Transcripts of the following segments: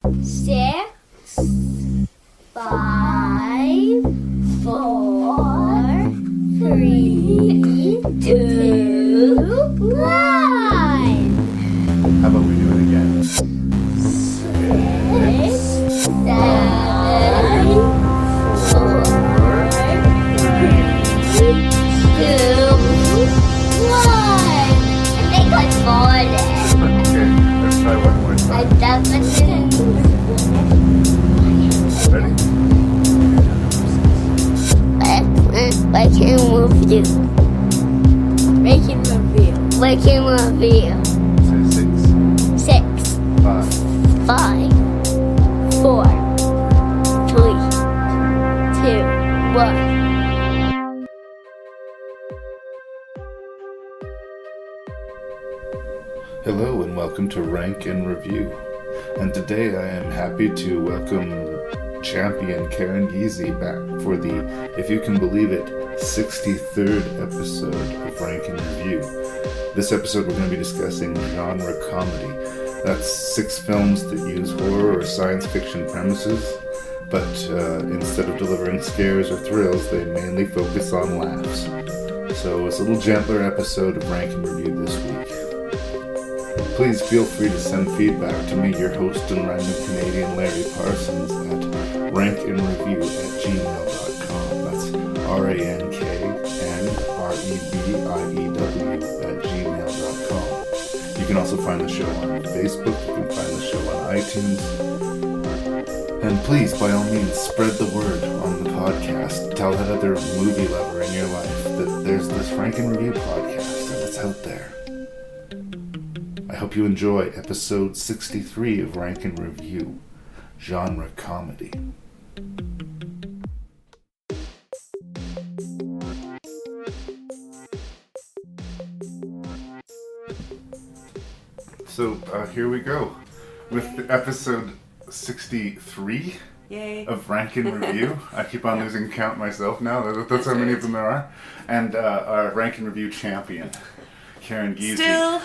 6, 5, 4, 3, 2, 1. How about we do it again? 6, 7, 4, 3, 2, 1. I think I got it. Okay, let's try one more I time. definitely Ready? I can move you. Making review. Making review. Say 6, 6, 5, 5, 4, 3, 2, 1. Hello and welcome to Rank and Review. And today I am happy to welcome champion Karen Giese back for the, if you can believe it, 63rd episode of Rank and Review. This episode we're going to be discussing genre comedy. That's 6 films that use horror or science fiction premises, but instead of delivering scares or thrills, they mainly focus on laughs. So it's a little gentler episode of Rank and Review this week. Please feel free to send feedback to me, your host and random Canadian Larry Parsons, at rankandreview@gmail.com. That's ranknreview@gmail.com. You can also find the show on Facebook, you can find the show on iTunes. And please, by all means, spread the word on the podcast. Tell that other movie lover in your life that there's this Rank and Review podcast and it's out there. I hope you enjoy episode 63 of Rank and Review, genre comedy. So here we go with episode 63 Yay. of Rank and Review. I keep on losing count myself now. That's how many of them there are. And our Rank and Review champion, Karen Giese. Still,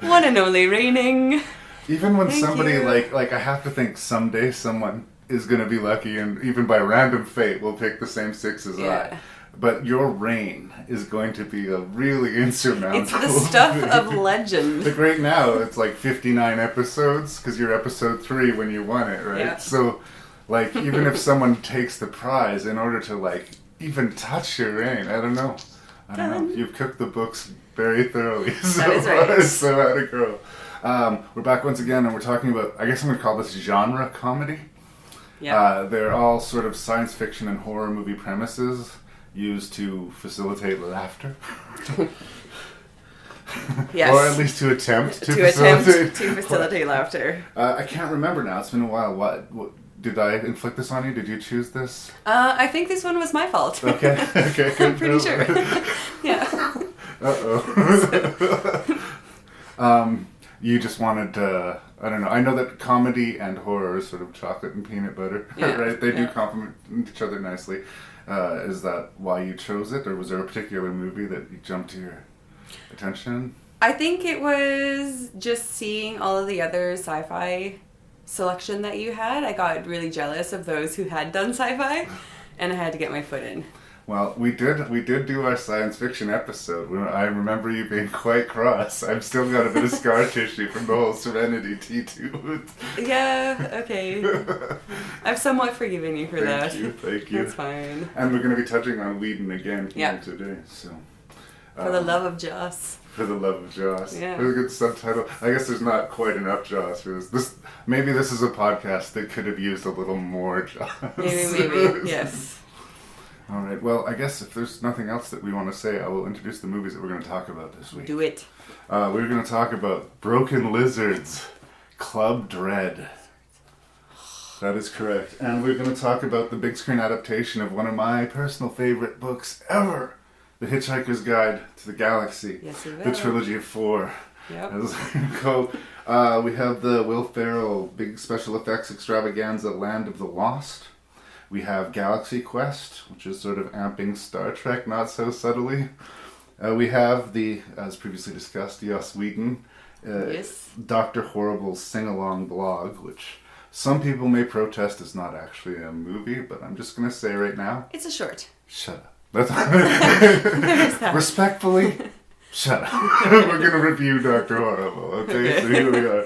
one and only reigning. Even when Thank somebody you. like I have to think someday someone is going to be lucky and even by random fate will pick the same 6 as Yeah. I. But your reign is going to be a really insurmountable. It's the stuff of legend. Like right now, it's like 59 episodes because you're episode 3 when you won it, right? Yeah. So, like, even if someone takes the prize, in order to like even touch your reign, I don't know. You've cooked the books very thoroughly. So That is right. So how'd it go? We're back once again, and we're talking about, I guess I'm going to call this genre comedy. Yeah. They're all sort of science fiction and horror movie premises used to facilitate laughter. Yes. Or at least to attempt to attempt facilitate. to facilitate laughter. I can't remember now. It's been a while. What did I inflict this on you? Did you choose this? I think this one was my fault. Okay. Okay. Good. I'm pretty sure. Yeah. Uh-oh. You just wanted I don't know. I know that comedy and horror is sort of chocolate and peanut butter, Yeah. right? They do Yeah. complement each other nicely. Is that why you chose it, or was there a particular movie that you jumped to your attention? I think it was just seeing all of the other sci-fi selection that you had. I got really jealous of those who had done sci-fi, and I had to get my foot in. Well, we did do our science fiction episode. I remember you being quite cross. I've still got a bit of scar tissue from the whole Serenity T2. Yeah, okay. I've somewhat forgiven you for that. Thank you. That's fine. And we're going to be touching on Whedon again here Yeah. today. So, For the love of Joss. For the love of Joss. Yeah. There's a good subtitle. I guess there's not quite enough Joss for this. Maybe this is a podcast that could have used a little more Joss. Maybe, yes. All right. Well, I guess if there's nothing else that we want to say, I will introduce the movies that we're going to talk about this week. Do it. We're going to talk about Broken Lizards, Club Dread. That is correct. And we're going to talk about the big screen adaptation of one of my personal favorite books ever, The Hitchhiker's Guide to the Galaxy. Yes, we will. The Trilogy of 4. Yep. As it's called. We have the Will Ferrell big special effects extravaganza, Land of the Lost. We have Galaxy Quest, which is sort of amping Star Trek, not so subtly. We have the, as previously discussed, Joss Whedon, Yes. Dr. Horrible's Singalong blog, which Some people may protest it's not actually a movie, but I'm just going to say right now... It's a short. Shut up. Respectfully, shut up. We're going to review Dr. Horrible, okay? So here we are.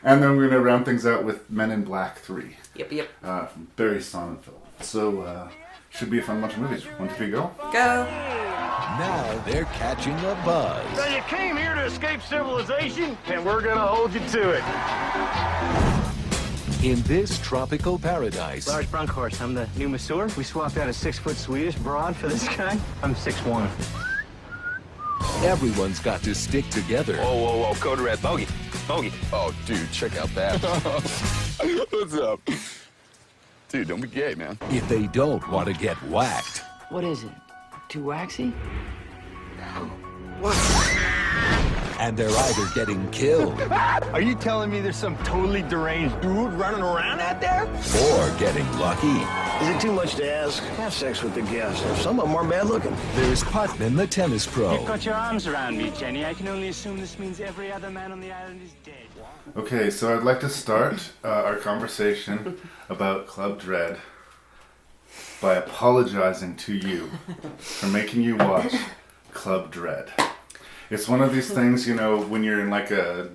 And then we're going to round things out with Men in Black 3. Yep. From Barry Sonnenfeld. So, should be a fun bunch of movies. 1, 2, 3, go. Go. Now they're catching a buzz. So you came here to escape civilization, and we're gonna hold you to it. In this tropical paradise, Lars Brunkhorst, I'm the new masseur. We swapped out a 6-foot Swedish broad for this guy. I'm 6'1". everyone's got to stick together. Whoa, code red, bogey. Oh, dude, check out that. What's up? Dude, don't be gay, man. If they don't want to get whacked. What is it? Too waxy? And they're either getting killed Are you telling me there's some totally deranged dude running around out there? or getting lucky. Is it too much to ask? Have sex with the guests. Some of them are bad looking. There's Putman, the tennis pro. You've got your arms around me, Jenny. I can only assume this means every other man on the island is dead. Okay, so I'd like to start our conversation about Club Dread by apologizing to you for making you watch Club Dread. It's one of these things, you know, when you're in like a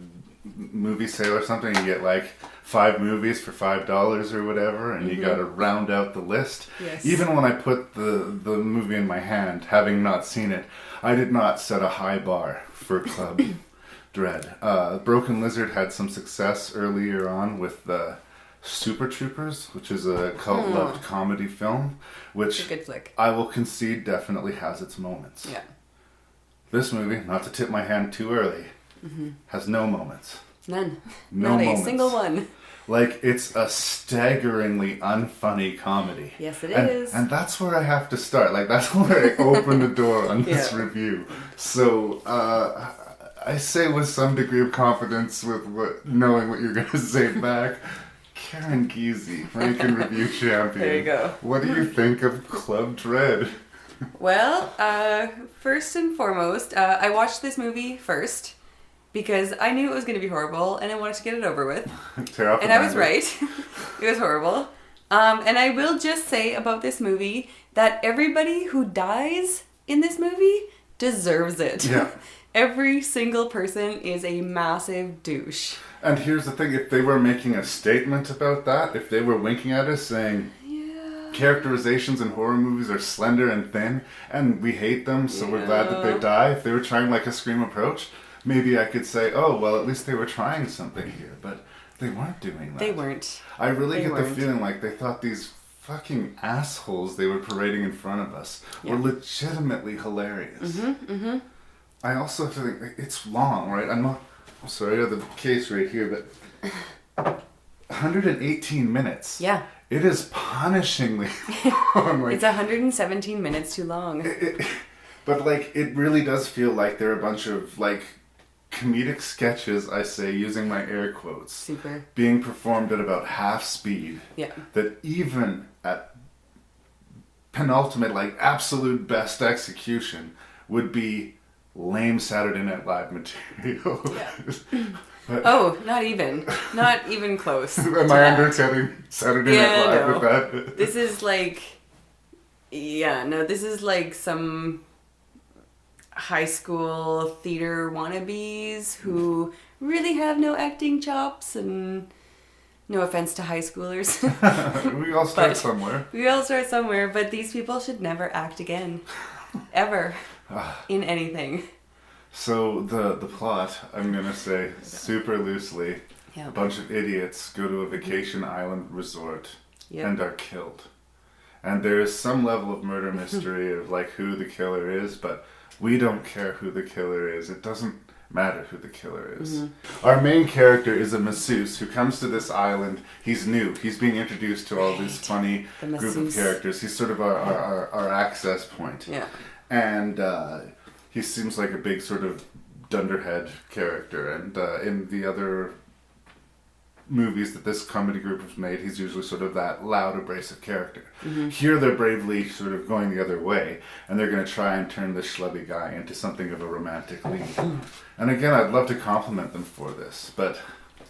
movie sale or something, you get like 5 movies for $5 or whatever, and you gotta round out the list. Yes. Even when I put the movie in my hand, having not seen it, I did not set a high bar for Club Dread. Broken Lizard had some success earlier on with Super Troopers, which is a cult-loved comedy film, which It's a good flick. I will concede definitely has its moments. Yeah. This movie, not to tip my hand too early, has no moments. None. No Not moments. a single one. Like, it's a staggeringly unfunny comedy. Yes, it and, is. And that's where I have to start. Like, that's where I open the door on this Yeah. review. So, I say with some degree of confidence, with knowing what you're going to say back, Karen Giese, Rankin Review Champion. There you go. What do you think of Club Dread? Well, first and foremost, I watched this movie first because I knew it was going to be horrible and I wanted to get it over with. Tear off And the I was binder. right. It was horrible. And I will just say about this movie that everybody who dies in this movie deserves it. Yeah. Every single person is a massive douche. And here's the thing, if they were making a statement about that, if they were winking at us saying, characterizations in horror movies are slender and thin, and we hate them, so we're glad that they die. If they were trying like a Scream approach, maybe I could say, oh, well, at least they were trying something here. But they weren't doing that. They weren't. I really They get the weren't. feeling like they thought these fucking assholes they were parading in front of us were legitimately hilarious. I also have to think, like, it's long, right? I'm sorry, I have the case right here, but 118 minutes. Yeah. It is punishingly long. Like, It's 117 minutes too long. but like, it really does feel like they're a bunch of like comedic sketches, I say, using my air quotes, Super. being performed at about half speed. Yeah. That even at penultimate, like absolute best execution, would be lame Saturday Night Live material. Yeah. But, Oh, not even. Not even close. am to I that. undercutting Saturday Night Live no. with that? This is like, this is like some high school theater wannabes who really have no acting chops, and no offense to high schoolers. We all start But- somewhere. We all start somewhere, but these people should never act again. Ever. In anything. So the plot, I'm gonna say super loosely, Yeah. a bunch of idiots go to a vacation island resort Yep. and are killed. And there is some level of murder mystery of like who the killer is, but we don't care who the killer is. It doesn't matter who the killer is. Our main character is a masseuse who comes to this island. He's new. He's being introduced to all this funny The group of masseuse. characters. He's sort of our access point. Yeah. And he seems like a big sort of dunderhead character. And in the other movies that this comedy group has made, he's usually sort of that loud, abrasive character. Here they're bravely sort of going the other way, and they're going to try and turn this schlubby guy into something of a romantic lead. And again, I'd love to compliment them for this, but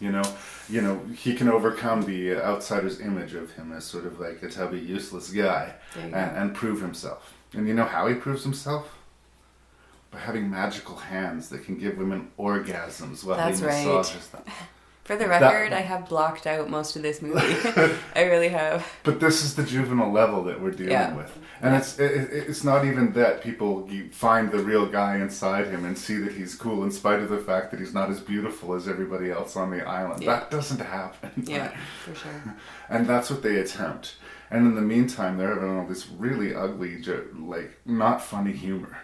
You know, he can overcome the outsider's image of him as sort of like a tubby, useless guy and prove himself. And you know how he proves himself? By having magical hands that can give women orgasms while That's he right. massages them. For the record, I have blocked out most of this movie. I really have. But this is the juvenile level that we're dealing with. And it's not even that people find the real guy inside him and see that he's cool in spite of the fact that he's not as beautiful as everybody else on the island. Yeah. That doesn't happen. Yeah, for sure. And that's what they attempt. And in the meantime, they're having all this really ugly, like, not funny humor.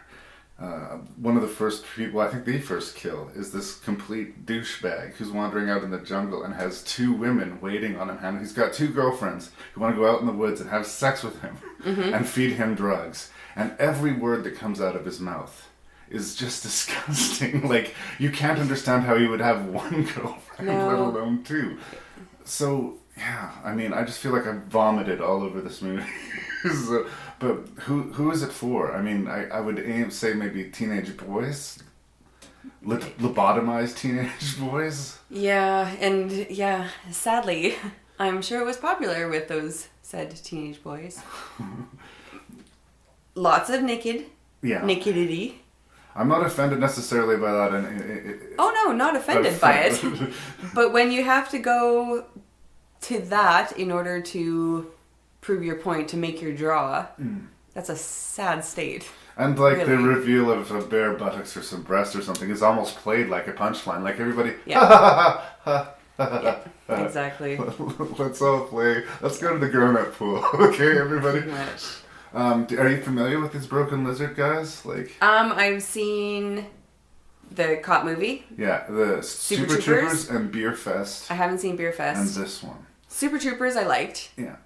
One of the first people, I think the first kill, is this complete douchebag who's wandering out in the jungle and has two women waiting on him. And he's got two girlfriends who want to go out in the woods and have sex with him and feed him drugs. And every word that comes out of his mouth is just disgusting. Like, you can't understand how he would have one girlfriend, let alone two. So, yeah, I mean, I just feel like I've vomited all over this movie. So, but who is it for? I mean, I would say maybe teenage boys, lobotomized teenage boys. Yeah, and yeah, sadly, I'm sure it was popular with those said teenage boys. Lots of nakedity. I'm not offended necessarily by that. Oh no, not offended by it. But when you have to go to that in order to prove your point, to make your draw, that's a sad state. And like really. The reveal of a bare buttocks or some breast or something is almost played like a punchline. Like everybody, yeah, exactly. Let's all play. Let's go to the grown-up pool, okay, everybody. Pretty much. Are you familiar with these Broken Lizard guys? Like, I've seen the cop movie. Yeah, the Super Troopers and Beer Fest. I haven't seen Beer Fest. And this one. Super Troopers, I liked. Yeah.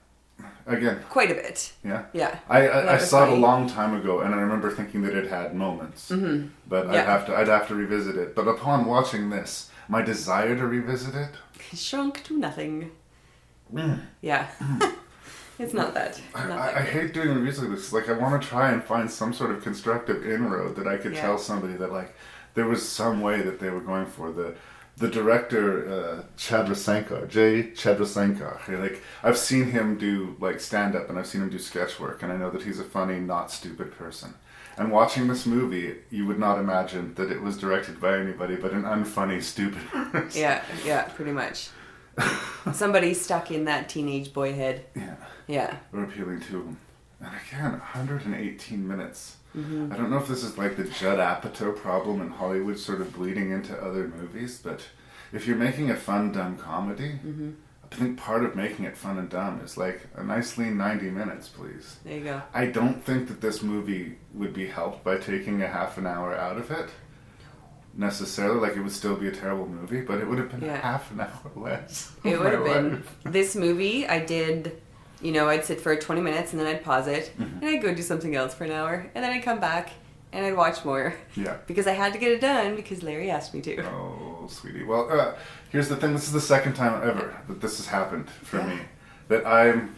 Again. Quite a bit. Yeah? Yeah. I saw it a long time ago, and I remember thinking that it had moments. Mm-hmm. But I'd have to revisit it. But upon watching this, my desire to revisit it... shrunk to nothing. Yeah. It's not that. I hate doing reviews like this. Like, I want to try and find some sort of constructive inroad that I could tell somebody that, like, there was some way that they were going for. The director, Jay Chadrasenkar, like, I've seen him do, like, stand-up, and I've seen him do sketch work, and I know that he's a funny, not stupid person. And watching this movie, you would not imagine that it was directed by anybody but an unfunny, stupid person. Yeah, pretty much. Somebody stuck in that teenage boy head. Yeah. We're appealing to him. And again, 118 minutes. Mm-hmm. I don't know if this is like the Judd Apatow problem in Hollywood sort of bleeding into other movies, but if you're making a fun, dumb comedy, I think part of making it fun and dumb is like a nice lean 90 minutes, please. There you go. I don't think that this movie would be helped by taking a half an hour out of it. Necessarily, like, it would still be a terrible movie, but it would have been half an hour less. It would have been. This movie, I did, I'd sit for 20 minutes and then I'd pause it, and I'd go do something else for an hour, and then I'd come back and I'd watch more. Yeah. Because I had to get it done because Larry asked me to. Oh, sweetie. Well, here's the thing. This is the second time ever that this has happened for me. That I'm,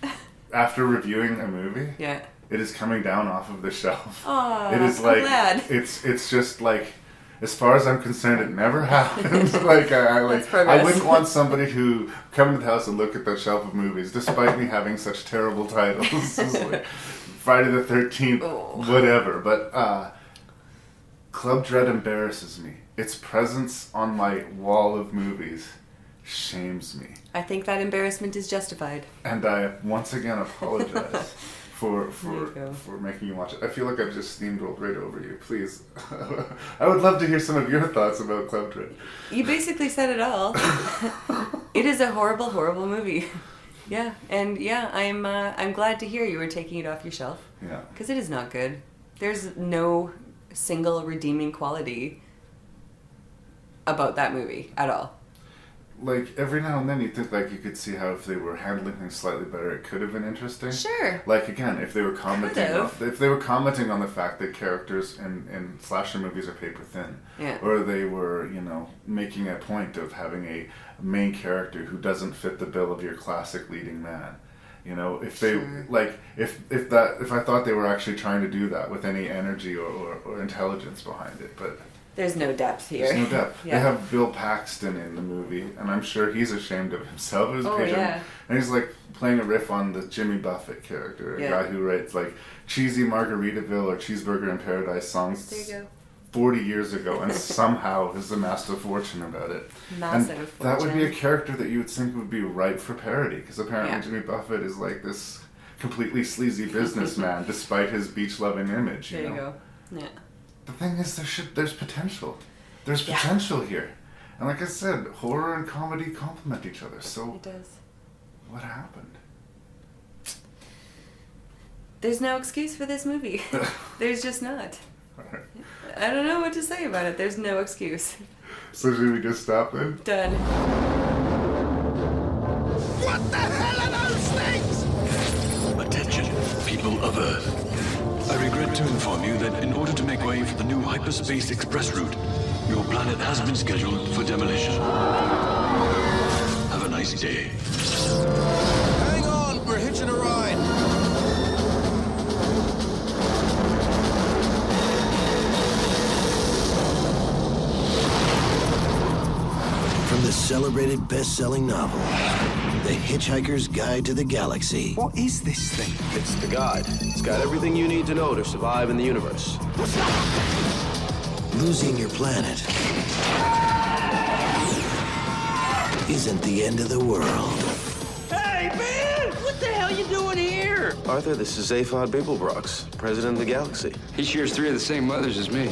after reviewing a movie, it is coming down off of the shelf. Aw, it is like, I'm glad. It's just like, as far as I'm concerned, it never happened. I wouldn't want somebody who come to the house and look at that shelf of movies, despite me having such terrible titles. It's like Friday the 13th, whatever. But Club Dread embarrasses me. Its presence on my wall of movies shames me. I think that embarrassment is justified. And I once again apologize. For making you watch it. I feel like I've just steamrolled right over you. Please. I would love to hear some of your thoughts about Club Dread. You basically said it all. It is a horrible, horrible movie. Yeah, and I'm glad to hear you were taking it off your shelf. Yeah. Because it is not good. There's no single redeeming quality about that movie at all. Like, every now and then you think, like, you could see how if they were handling things slightly better, it could have been interesting. Sure. Like, again, if they were commenting on the fact that characters in slasher movies are paper thin, or they were, making a point of having a main character who doesn't fit the bill of your classic leading man. If they if I thought they were actually trying to do that with any energy or intelligence behind it, but There's no depth here. There's no depth. Yeah. They have Bill Paxton in the movie, and I'm sure he's ashamed of himself as a patron. Yeah. And he's like playing a riff on the Jimmy Buffett character, a guy who writes like cheesy Margaritaville or Cheeseburger in Paradise songs There you go. 40 years ago, and somehow has amassed a fortune about it. Massive and fortune. that would be a character that you would think would be ripe for parody, because apparently Yeah. Jimmy Buffett is like this completely sleazy businessman, despite his beach-loving image. There you you know? go. Yeah. The thing is, there's potential. There's potential here. And like I said, horror and comedy complement each other. So It does. what happened? There's no excuse for this movie. There's just not. I don't know what to say about it. There's no excuse. So should we just stop then? Done. What the hell are those things? Attention, people of Earth. I regret to inform you that in order to make way for the new hyperspace express route, your planet has been scheduled for demolition. Have a nice day. Hang on, we're hitching a ride. From the celebrated best-selling novel, The Hitchhiker's Guide to the Galaxy. What is this thing? It's the guide. It's got everything you need to know to survive in the universe. Losing your planet isn't the end of the world. Hey, man! What the hell you doing here? Arthur, this is Zaphod Beeblebrox, president of the galaxy. He shares 3 of the same mothers as me.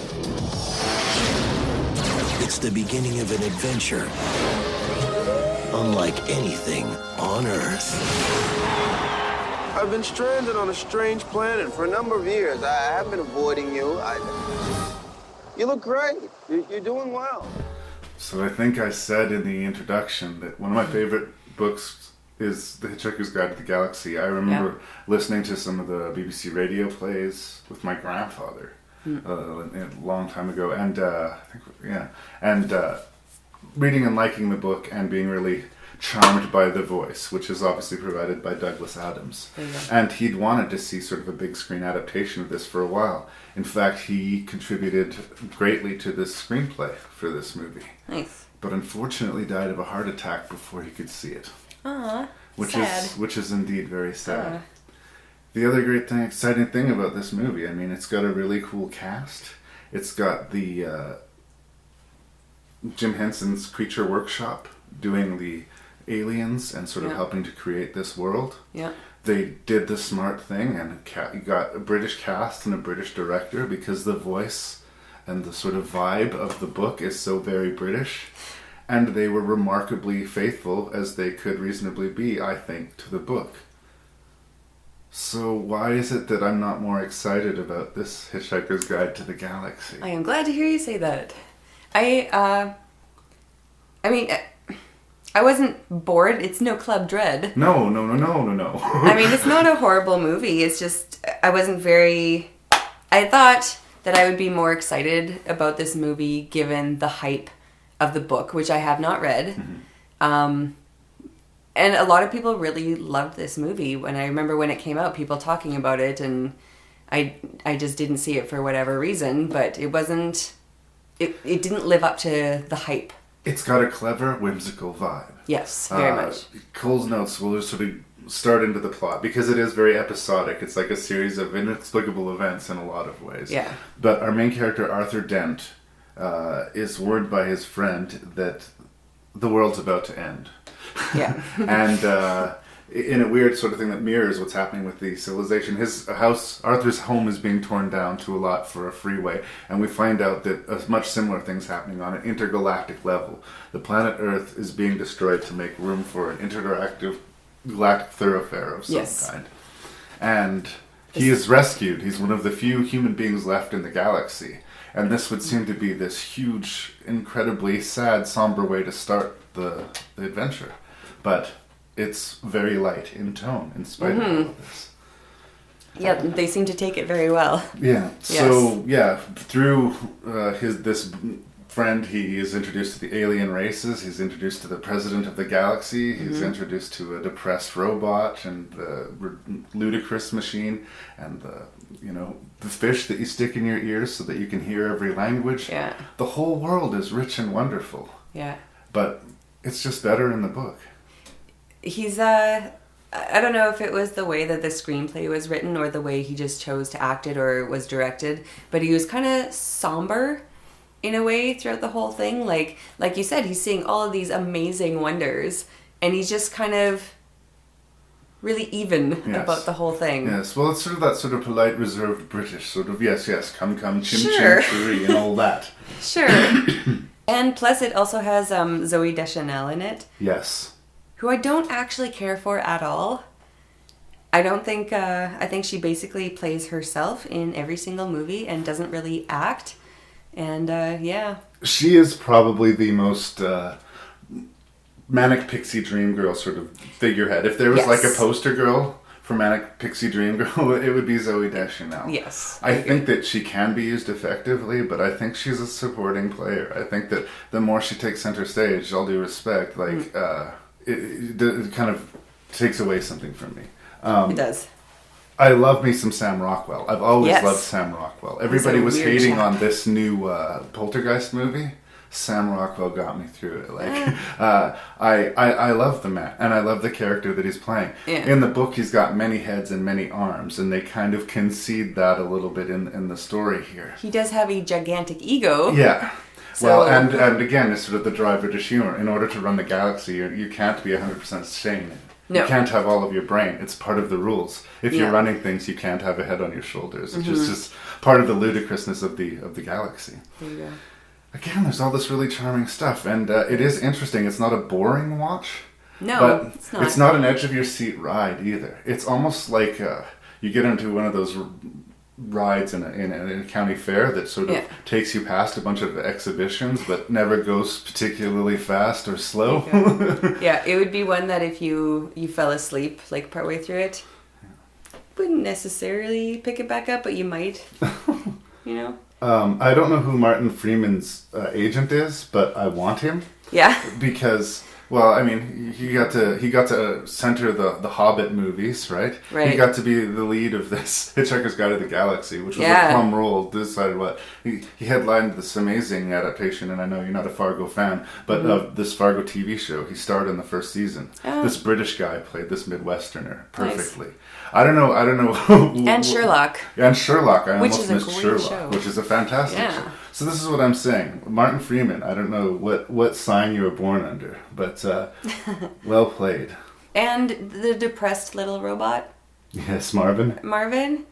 It's the beginning of an adventure unlike anything on Earth. I've been stranded on a strange planet for a number of years. I have been avoiding you. You look great. You're doing well. So I think I said in the introduction that one of my favorite books is The Hitchhiker's Guide to the Galaxy. I remember listening to some of the BBC radio plays with my grandfather a long time ago, and reading and liking the book and being really charmed by the voice, which is obviously provided by Douglas Adams. And he'd wanted to see sort of a big screen adaptation of this for a while. In fact, he contributed greatly to this screenplay for this movie. Nice. But unfortunately died of a heart attack before he could see it. Aww. Which is indeed very sad. The other great thing, exciting thing about this movie, I mean, it's got a really cool cast. It's got the Jim Henson's Creature Workshop doing the aliens and sort of helping to create this world. Yeah. They did the smart thing and got a British cast and a British director, because the voice and the sort of vibe of the book is so very British. And they were remarkably faithful, as they could reasonably be, I think, to the book. So why is it that I'm not more excited about this Hitchhiker's Guide to the Galaxy? I am glad to hear you say that. I mean, I wasn't bored. It's no Club Dread. No. I mean, it's not a horrible movie. It's just, I wasn't very... I thought that I would be more excited about this movie given the hype of the book, which I have not read. Mm-hmm. And a lot of people really loved this movie. When I remember when it came out, people talking about it, and I just didn't see it for whatever reason, but it wasn't... It didn't live up to the hype. It's got a clever, whimsical vibe. Yes, very much. Cole's notes will just sort of start into the plot, because it is very episodic. It's like a series of inexplicable events in a lot of ways. Yeah. But our main character, Arthur Dent, is warned by his friend that the world's about to end. Yeah. And in a weird sort of thing that mirrors what's happening with the civilization, his house, Arthur's home, is being torn down to a lot for a freeway, and we find out that a much similar thing's happening on an intergalactic level. The planet Earth is being destroyed to make room for an interactive galactic thoroughfare of some kind. And he is rescued. He's one of the few human beings left in the galaxy. And this would seem to be this huge, incredibly sad, somber way to start the adventure. But it's very light in tone, in spite of all of this. Yeah, they seem to take it very well. Yeah. So, through this friend, he is introduced to the alien races. He's introduced to the president of the galaxy. He's introduced to a depressed robot and the ludicrous machine and the fish that you stick in your ears so that you can hear every language. Yeah. The whole world is rich and wonderful. Yeah. But it's just better in the book. He's I don't know if it was the way that the screenplay was written or the way he just chose to act it or was directed, but he was kind of somber in a way throughout the whole thing. Like you said, he's seeing all of these amazing wonders and he's just kind of really even about the whole thing. Yes, well, it's sort of that sort of polite, reserved British sort of yes, come, chim, Sure. chim, chiree, and all that. Sure. And plus it also has Zooey Deschanel in it. Yes. Who I don't actually care for at all. I don't think, I think she basically plays herself in every single movie and doesn't really act. And, yeah. She is probably the most Manic Pixie Dream Girl sort of figurehead. If there was like a poster girl for Manic Pixie Dream Girl, it would be Zooey Deschanel. Yes. I think that she can be used effectively, but I think she's a supporting player. I think that the more she takes center stage, all due respect, like, it kind of takes away something from me. It does. I love me some Sam Rockwell. I've always loved Sam Rockwell. Everybody was hating on this new Poltergeist movie. Sam Rockwell got me through it. Like, I love the man, and I love the character that he's playing. Yeah. In the book, he's got many heads and many arms, and they kind of concede that a little bit in the story here. He does have a gigantic ego. Yeah. So, well, and again, it's sort of the dry British humor. In order to run the galaxy, you can't be 100% sane. No. You can't have all of your brain. It's part of the rules. If you're running things, you can't have a head on your shoulders. It's just part of the ludicrousness of the galaxy. There you go. Again, there's all this really charming stuff, and it is interesting. It's not a boring watch. No, but it's not. It's not an edge of your seat ride either. It's almost like you get into one of those rides in a county fair that sort of takes you past a bunch of exhibitions but never goes particularly fast or slow. Yeah, it would be one that if you fell asleep like partway through it, wouldn't necessarily pick it back up, but you might. You know? I don't know who Martin Freeman's agent is, but I want him. Yeah. Because, well, I mean, he got to center the Hobbit movies, right? Right. He got to be the lead of this Hitchhiker's Guide to the Galaxy, which was a plum role. Decided what he headlined this amazing adaptation, and I know you're not a Fargo fan, but of this Fargo TV show. He starred in the first season. Oh. This British guy played this Midwesterner perfectly. Nice. I don't know. And Sherlock. And Sherlock. I which almost missed Sherlock, show. Which is a fantastic show. So this is what I'm saying. Martin Freeman, I don't know what sign you were born under, but well played. And the depressed little robot. Yes, Marvin.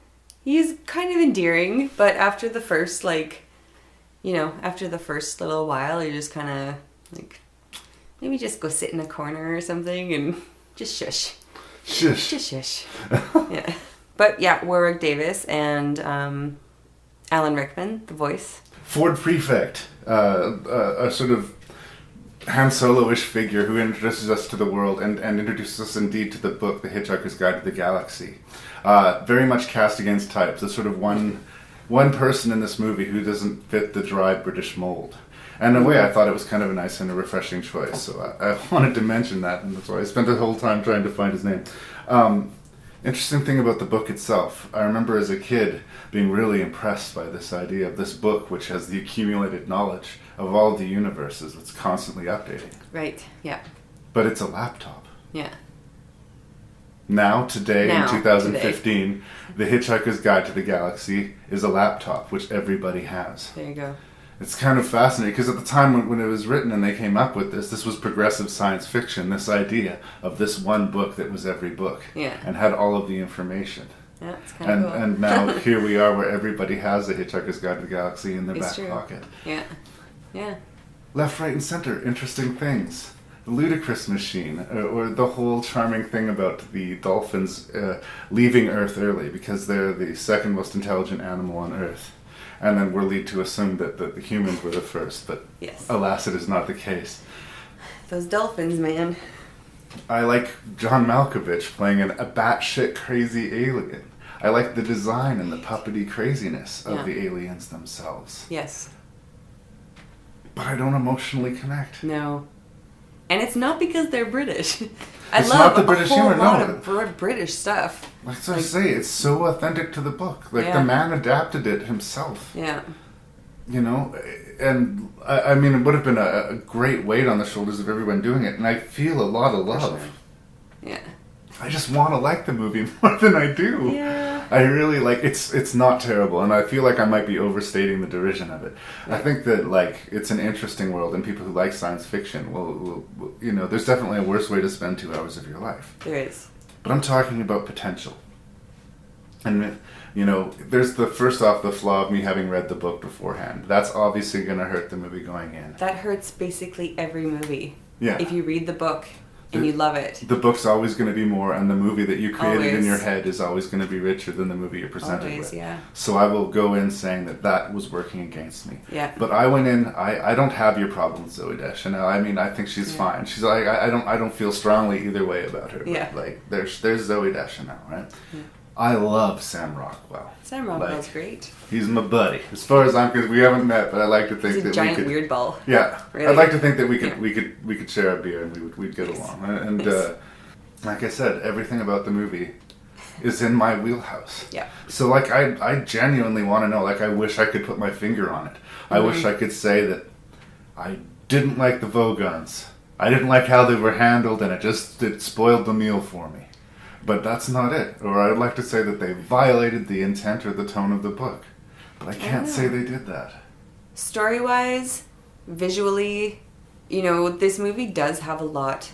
He's kind of endearing, but after the first, after the first little while, you're just kind of like, maybe just go sit in a corner or something and just shush. Shush. Just shush. Yeah. But yeah, Warwick Davis and Alan Rickman, the voice. Ford Prefect, a sort of Han Solo-ish figure who introduces us to the world and introduces us indeed to the book, The Hitchhiker's Guide to the Galaxy. Very much cast against types. There's sort of one person in this movie who doesn't fit the dry British mold. And in a way, I thought it was kind of a nice and a refreshing choice. So I wanted to mention that, and that's why I spent the whole time trying to find his name. Interesting thing about the book itself. I remember as a kid being really impressed by this idea of this book, which has the accumulated knowledge of all of the universes that's constantly updating. Right, yeah. But it's a laptop. Yeah. Now, in 2015, The Hitchhiker's Guide to the Galaxy is a laptop, which everybody has. There you go. It's kind of fascinating, because at the time when it was written and they came up with this was progressive science fiction, this idea of this one book that was every book. Yeah. And had all of the information. Yeah, it's kind of cool. And now here we are where everybody has a Hitchhiker's Guide to the Galaxy in their back pocket. Yeah. Yeah. Left, right, and center, interesting things. The ludicrous machine, or the whole charming thing about the dolphins leaving Earth early because they're the second most intelligent animal on Earth. And then we're led to assume that the humans were the first, but alas, it is not the case. Those dolphins, man. I like John Malkovich playing a batshit crazy alien. I like the design and the puppety craziness of the aliens themselves. Yes. but I don't emotionally connect. No. And it's not because they're British. I It's love not the a British whole humor, lot no. of British stuff. That's what I say. It's so authentic to the book. Like, Yeah. the man adapted it himself. Yeah. You know? And, I mean, it would have been a great weight on the shoulders of everyone doing it. And I feel a lot of love. Sure. Yeah. I just want to like the movie more than I do. Yeah. I really like it's not terrible, and I feel like I might be overstating the derision of it. I think that, like, it's an interesting world, and people who like science fiction will you know, there's definitely a worse way to spend 2 hours of your life. There is. But I'm talking about potential. And, you know, there's the flaw of me having read the book beforehand. That's obviously going to hurt the movie going in. That hurts basically every movie. Yeah. If you read the book and you love it. The book's always going to be more, and the movie that you created in Always. your head is always going to be richer than the movie you're presented Always, with. yeah. So I will go in saying that was working against me. Yeah. But I went in. I don't have your problem with Zooey Deschanel. I mean, I think she's fine. She's like, I don't feel strongly either way about her. But Yeah. like, there's Zooey Deschanel, right? Yeah. I love Sam Rockwell. Sam Rockwell's great. He's my buddy. As far as I'm concerned, we haven't met, but I like to think He's a that giant we could. weird ball. Yeah, Really? I'd like to think that we could share a beer and we'd get along. And like I said, everything about the movie is in my wheelhouse. Yeah. So like I genuinely want to know. Like, I wish I could put my finger on it. I wish I could say that I didn't like the Vogons. I didn't like how they were handled, and it spoiled the meal for me. But that's not it. Or I'd like to say that they violated the intent or the tone of the book. But I can't say they did that. Story-wise, visually, you know, this movie does have a lot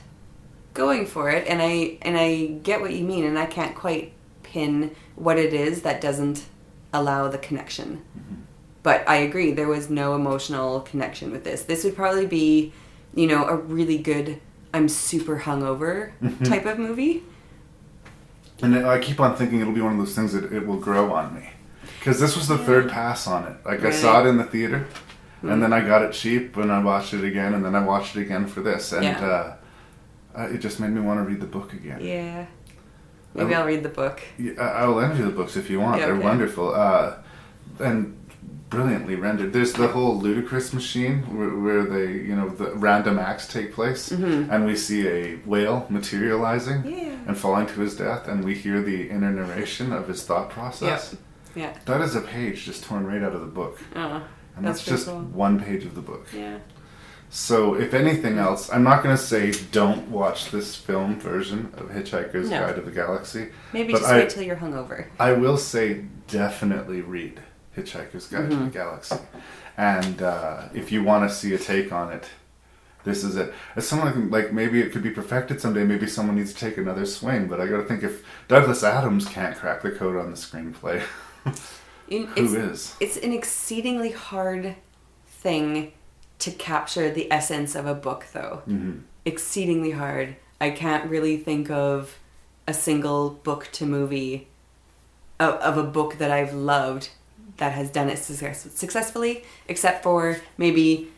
going for it, and I get what you mean, and I can't quite pin what it is that doesn't allow the connection. Mm-hmm. But I agree, there was no emotional connection with this. This would probably be, you know, a really good I'm super hungover type of movie. And I keep on thinking it'll be one of those things that it will grow on me. Because this was the third pass on it. Like, Really? I saw it in the theater, and then I got it cheap, and I watched it again, and then I watched it again for this. And it just made me want to read the book again. Yeah. Maybe I'll read the book. Yeah, I'll lend you the books if you want. Yeah, They're okay. wonderful. And brilliantly rendered. There's the whole ludicrous machine where they, you know, the random acts take place, and we see a whale materializing and falling to his death, and we hear the inner narration of his thought process. Yeah. That is a page just torn right out of the book. Oh, and that's just cool. one page of the book. Yeah. So, if anything else, I'm not going to say don't watch this film version of Hitchhiker's No. Guide to the Galaxy. Maybe but just wait till you're hungover. I will say definitely read Hitchhiker's Guide to the Galaxy. And if you want to see a take on it, this is it. As someone like maybe it could be perfected someday, maybe someone needs to take another swing, but I got to think if Douglas Adams can't crack the code on the screenplay, who is? It's an exceedingly hard thing to capture the essence of a book, though. Exceedingly hard. I can't really think of a single book to movie of a book that I've loved that has done it successfully, except for maybe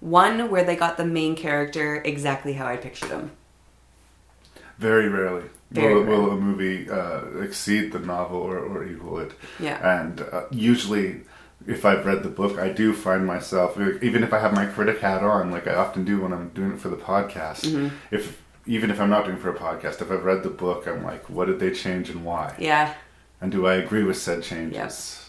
one where they got the main character exactly how I pictured him. Very rarely Very will a movie exceed the novel or equal it. Yeah. And usually, if I've read the book, I do find myself, even if I have my critic hat on, like I often do when I'm doing it for the podcast, even if I'm not doing it for a podcast, if I've read the book, I'm like, what did they change and why? Yeah. And do I agree with said changes?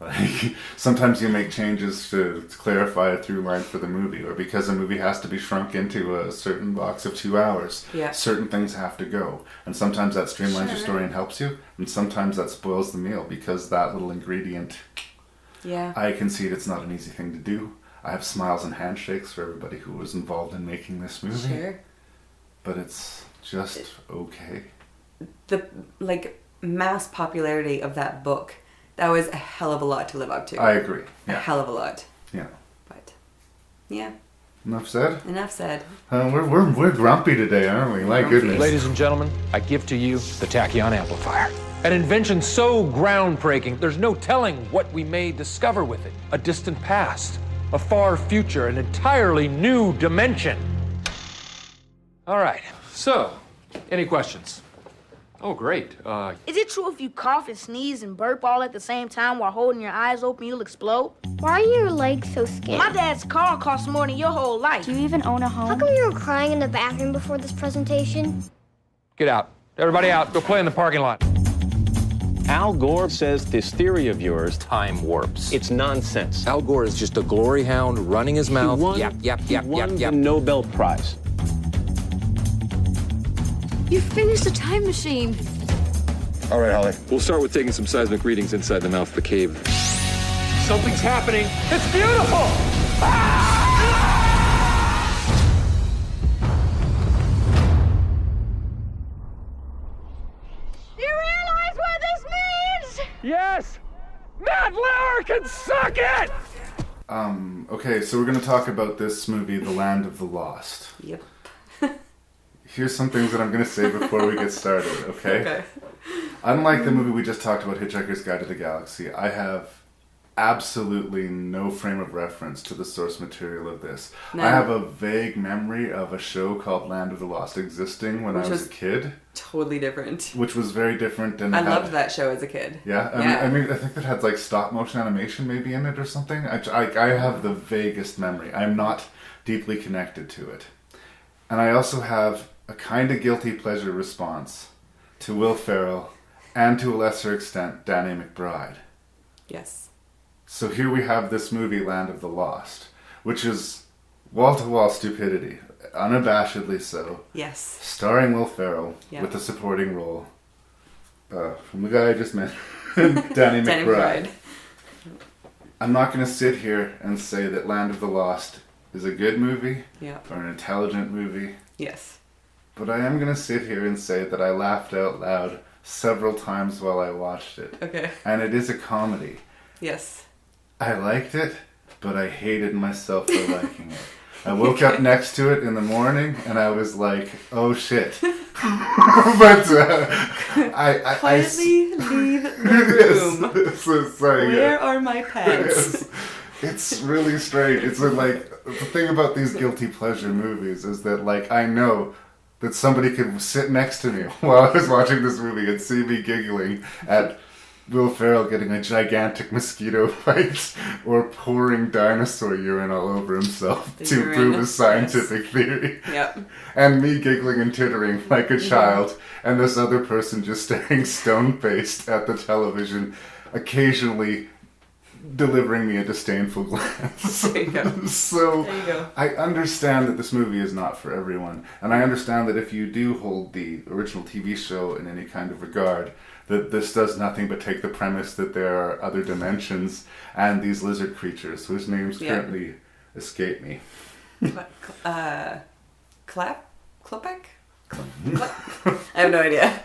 Like, sometimes you make changes to clarify a through line for the movie, or because a movie has to be shrunk into a certain box of 2 hours, certain things have to go. And sometimes that streamlines your story and helps you, and sometimes that spoils the meal because that little ingredient, I concede it's not an easy thing to do. I have smiles and handshakes for everybody who was involved in making this movie. Sure. But it's just okay. The, mass popularity of that book, that was a hell of a lot to live up to. I agree. A hell of a lot. Yeah. But, yeah. Enough said? Enough said. We're grumpy today, aren't we? My goodness. Ladies and gentlemen, I give to you the tachyon amplifier. An invention so groundbreaking, there's no telling what we may discover with it. A distant past, a far future, an entirely new dimension. All right, so, any questions? Oh, great. Is it true if you cough and sneeze and burp all at the same time while holding your eyes open, you'll explode? Why are your legs so skinny? My dad's car costs more than your whole life. Do you even own a home? How come you were crying in the bathroom before this presentation? Get out. Everybody out. Go play in the parking lot. Al Gore says this theory of yours, time warps. it's nonsense. Al Gore is just a glory hound running his mouth. He won the Nobel Prize. You finished a time machine. All right, Holly. We'll start with taking some seismic readings inside the mouth of the cave. Something's happening. It's beautiful! You realize what this means? Yes! Matt Lauer can suck it! Okay, so we're going to talk about this movie, The Land of the Lost. Yep. Here's some things that I'm going to say before we get started, okay? Okay. Unlike the movie we just talked about, Hitchhiker's Guide to the Galaxy, I have absolutely no frame of reference to the source material of this. No. I have a vague memory of a show called Land of the Lost existing when I was a kid. Totally different. Which was very different. And I loved that show as a kid. Yeah? I mean, I think it had like stop motion animation maybe in it or something. I have the vaguest memory. I'm not deeply connected to it. And I also have a kind of guilty pleasure response to Will Ferrell and to a lesser extent Danny McBride. Yes. So here we have this movie, Land of the Lost, which is wall-to-wall stupidity, unabashedly so. Yes. Starring Will Ferrell with a supporting role from the guy I just mentioned, Danny McBride. I'm not going to sit here and say that Land of the Lost is a good movie or an intelligent movie. Yes. But I am going to sit here and say that I laughed out loud several times while I watched it. Okay. And it is a comedy. Yes. I liked it, but I hated myself for liking it. I woke up next to it in the morning and I was like, oh shit. But I quietly leave the room. Sorry, Where are my pants? It's really strange. It's like, the thing about these guilty pleasure movies is that like I know that somebody could sit next to me while I was watching this movie and see me giggling at Will Ferrell getting a gigantic mosquito bite or pouring dinosaur urine all over himself to prove a scientific theory. Yep. And me giggling and tittering like a child, and this other person just staring stone-faced at the television, occasionally delivering me a disdainful glance. There you go. So there you go. I understand that this movie is not for everyone, and I understand that if you do hold the original TV show in any kind of regard, that this does nothing but take the premise that there are other dimensions and these lizard creatures whose names currently escape me. Klepek? I have no idea.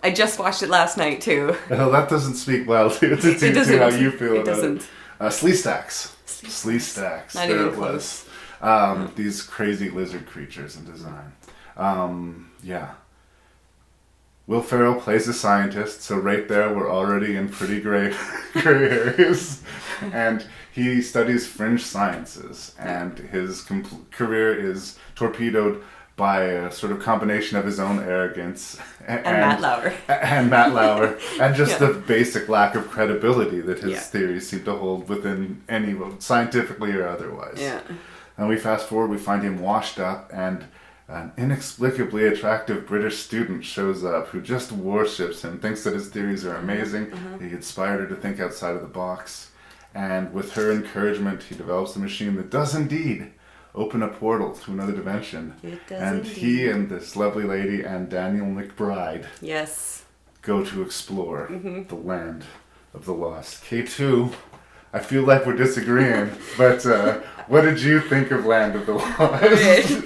I just watched it last night too. Well, that doesn't speak well to how you feel about it. Sleestacks. Sleestacks. Not there even it close. was. These crazy lizard creatures in design. Yeah. Will Ferrell plays a scientist, so right there we're already in pretty gray areas. And he studies fringe sciences, and his career is torpedoed by a sort of combination of his own arrogance and Matt Lauer. And just the basic lack of credibility that his theories seem to hold within any, scientifically or otherwise. Yeah. And we fast forward, we find him washed up, and an inexplicably attractive British student shows up who just worships him, thinks that his theories are amazing. He inspired her to think outside of the box. And with her encouragement, he develops a machine that does indeed open a portal to another dimension. It does and indeed. He and this lovely lady and Daniel McBride go to explore the land of the lost. K2, I feel like we're disagreeing, but what did you think of Land of the Lost?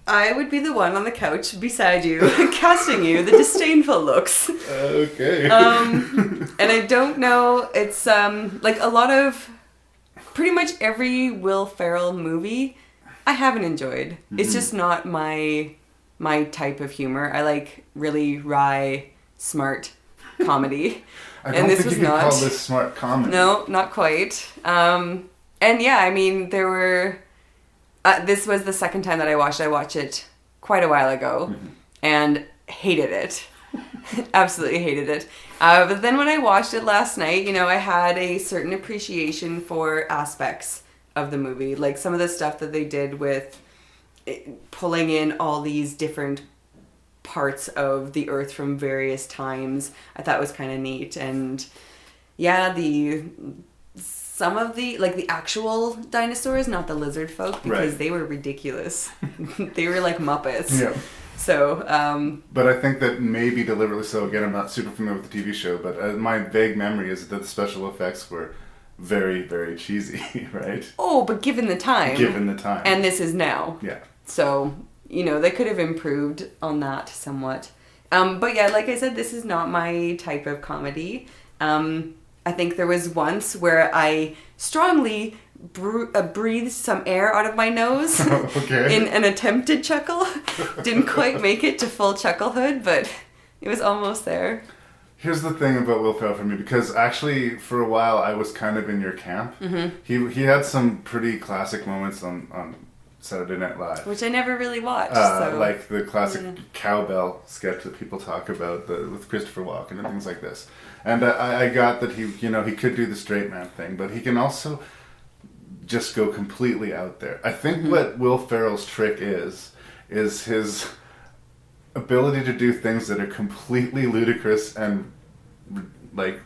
I would be the one on the couch beside you, casting you the disdainful looks. Okay. And I don't know, it's like a lot of, pretty much every Will Ferrell movie I haven't enjoyed. It's just not my type of humor. I like really wry, smart comedy. I don't think you can call this smart comedy. No, not quite. And yeah, I mean, there were... this was the second time that I watched it. I watched it quite a while ago and hated it. Absolutely hated it. But then when I watched it last night, you know, I had a certain appreciation for aspects of the movie. Like some of the stuff that they did with pulling in all these different parts of the Earth from various times, I thought was kind of neat. And yeah, some of the, like the actual dinosaurs, not the lizard folk, because they were ridiculous. They were like Muppets. Yeah. So, but I think that maybe deliberately so. Again, I'm not super familiar with the TV show, but my vague memory is that the special effects were very, very cheesy, right? Oh, but given the time. Given the time. And this is now. Yeah. So, you know, they could have improved on that somewhat. But yeah, like I said, this is not my type of comedy. I think there was once where I strongly breathed some air out of my nose in an attempted chuckle. Didn't quite make it to full chucklehood, but it was almost there. Here's the thing about Will Ferrell for me, because actually for a while I was kind of in your camp. Mm-hmm. He had some pretty classic moments on Saturday Night Live, which I never really watched. So. Like the classic cowbell sketch that people talk about with Christopher Walken and things like this. And I got that he could do the straight man thing, but he can also just go completely out there. I think what Will Ferrell's trick is his ability to do things that are completely ludicrous and like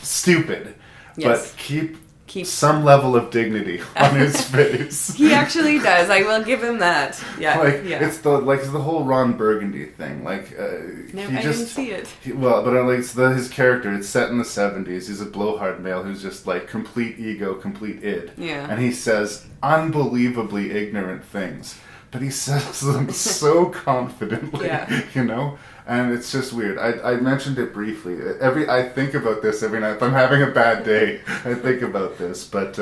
stupid, but keep some level of dignity on his face. He actually does. I will give him that. Yeah. It's the whole Ron Burgundy thing. I didn't see it. His character. It's set in the 70s. He's a blowhard male who's just like complete ego, complete id. Yeah. And he says unbelievably ignorant things, but he says them so confidently. You know. And it's just weird. I mentioned it briefly. I think about this every night. If I'm having a bad day, I think about this. But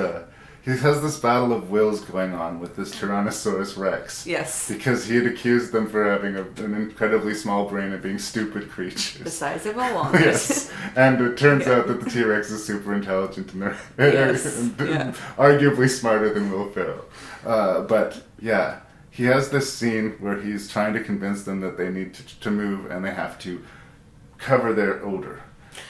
he has this battle of wills going on with this Tyrannosaurus Rex. Yes. Because he had accused them for having an incredibly small brain and being stupid creatures. The size of a walnut. Yes. And it turns out that the T-Rex is super intelligent and arguably smarter than Will Ferrell. But yeah. He has this scene where he's trying to convince them that they need to move and they have to cover their odor.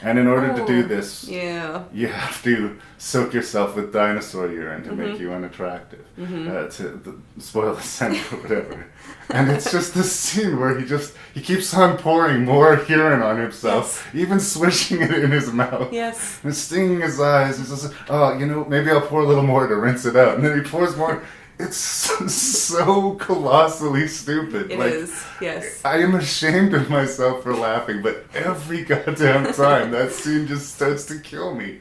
And in order to do this, you have to soak yourself with dinosaur urine to make you unattractive, to spoil the scent or whatever. And it's just this scene where he keeps on pouring more urine on himself, even swishing it in his mouth. Yes. And stinging his eyes. He's just like, maybe I'll pour a little more to rinse it out. And then he pours more. It's so colossally stupid. It is, yes. I am ashamed of myself for laughing, but every goddamn time that scene just starts to kill me.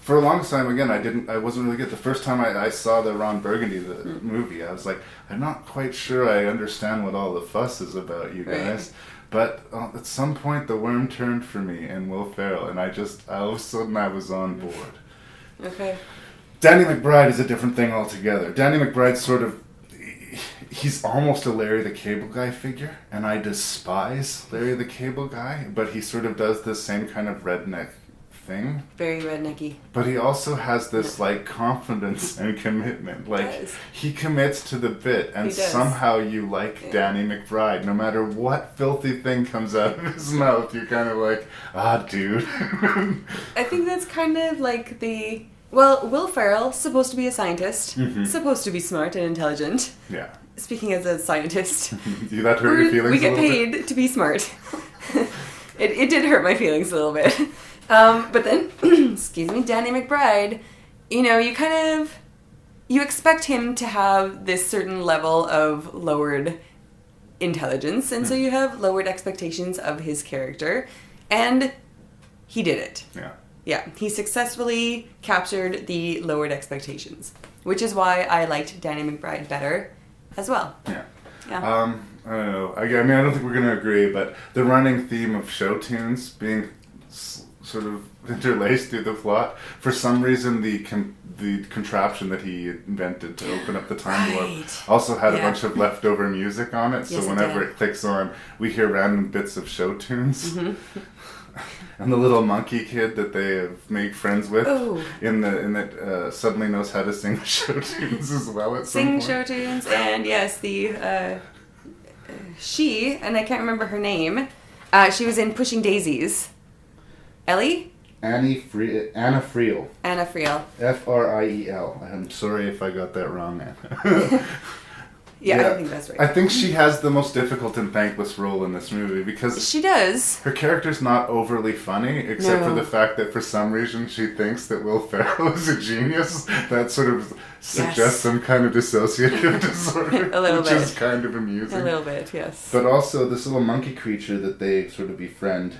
For a long time, again, I wasn't really good. The first time I saw the Ron Burgundy movie, I was like, I'm not quite sure I understand what all the fuss is about, you guys. But at some point, the worm turned for me in Will Ferrell, and all of a sudden I was on board. Okay. Danny McBride is a different thing altogether. Danny McBride's he's almost a Larry the Cable Guy figure, and I despise Larry the Cable Guy, but he sort of does this same kind of redneck thing. Very rednecky. But he also has this confidence and commitment. He commits to the bit, and somehow you like Danny McBride. No matter what filthy thing comes out of his mouth, you're kind of like, dude. I think that's kind of like Will Ferrell, supposed to be a scientist, supposed to be smart and intelligent. Yeah. Speaking as a scientist, that hurt your feelings? We get paid to be smart. It did hurt my feelings a little bit. But then, excuse me, Danny McBride, you expect him to have this certain level of lowered intelligence, and so you have lowered expectations of his character, and he did it. Yeah. Yeah, he successfully captured the lowered expectations, which is why I liked Danny McBride better as well. Yeah. Yeah. I don't know. I don't think we're going to agree, but the running theme of show tunes being sort of interlaced through the plot, for some reason the contraption that he invented to open up the time warp also had a bunch of leftover music on it, so whenever it clicks on, we hear random bits of show tunes. And the little monkey kid that they have made friends with in that suddenly knows how to sing show tunes as well at some point. Sing show tunes, and yes, she, and I can't remember her name, She was in Pushing Daisies. Ellie? Anna Friel. Anna Friel. Friel. I'm sorry if I got that wrong, Anna. Yeah, I think that's right. I think she has the most difficult and thankless role in this movie because she does. Her character's not overly funny, except for the fact that for some reason she thinks that Will Ferrell is a genius. That sort of suggests some kind of dissociative disorder, a little which bit. is kind of amusing. A little bit, yes. But also, this little monkey creature that they sort of befriend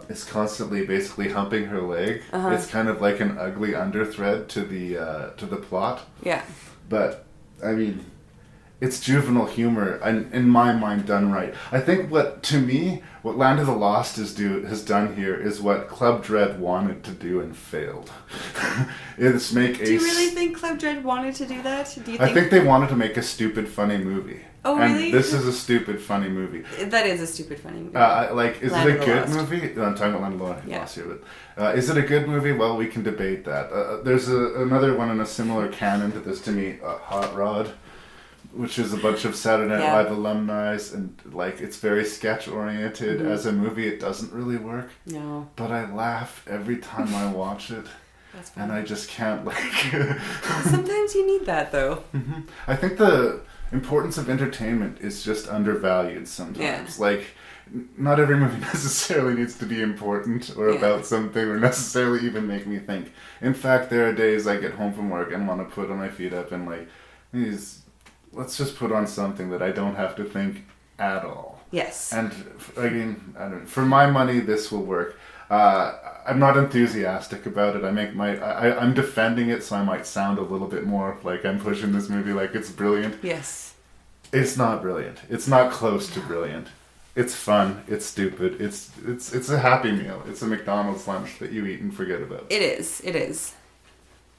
is constantly basically humping her leg. It's kind of like an ugly underthread to the plot. Yeah. But I mean, it's juvenile humor, and in my mind, done right. I think what Land of the Lost has done here is what Club Dread wanted to do and failed. Do you really think Club Dread wanted to do that? I think they wanted to make a stupid, funny movie. Oh, really? And this is a stupid, funny movie. That is a stupid, funny movie. Is it a good movie? No, I'm talking about Land of the Lost here, but is it a good movie? Well, we can debate that. There's another one in a similar canon to this to me, Hot Rod, which is a bunch of Saturday Night Live alumni, and it's very sketch oriented. As a movie, it doesn't really work. No. But I laugh every time I watch it. That's fine. And I just can't Sometimes you need that, though. Mm-hmm. I think the importance of entertainment is just undervalued sometimes. Yeah. Not every movie necessarily needs to be important or about something or necessarily even make me think. In fact, there are days I get home from work and want to put my feet up and let's just put on something that I don't have to think at all. Yes. And I mean, for my money, this will work. I'm not enthusiastic about it. I'm defending it, so I might sound a little bit more like I'm pushing this movie like it's brilliant. Yes. It's not brilliant. It's not close to brilliant. It's fun. It's stupid. It's a Happy Meal. It's a McDonald's lunch that you eat and forget about. It is. It is.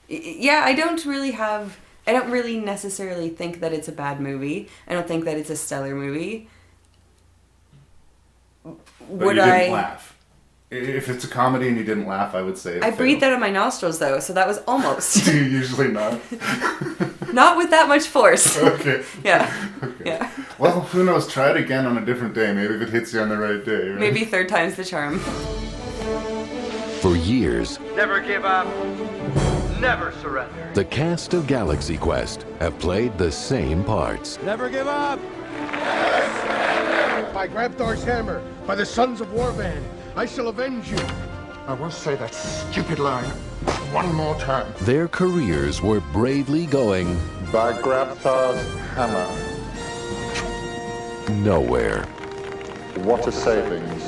Yeah, I don't really necessarily think that it's a bad movie. I don't think that it's a stellar movie. But you didn't laugh. If it's a comedy and you didn't laugh, I would say it I failed. breathed out of my nostrils, though, so that was almost. Do you usually not? Not with that much force. Okay. Yeah. Okay. Yeah. Well, who knows? Try it again on a different day. Maybe if it hits you on the right day. Right? Maybe third time's the charm. For years, never give up, never surrender. the cast of Galaxy Quest have played the same parts. Never give up. By Grabthar's hammer, by the sons of Warvan, I shall avenge you. I won't say that stupid line one more time. Their careers were bravely going By Grabthar's hammer. nowhere What a savings.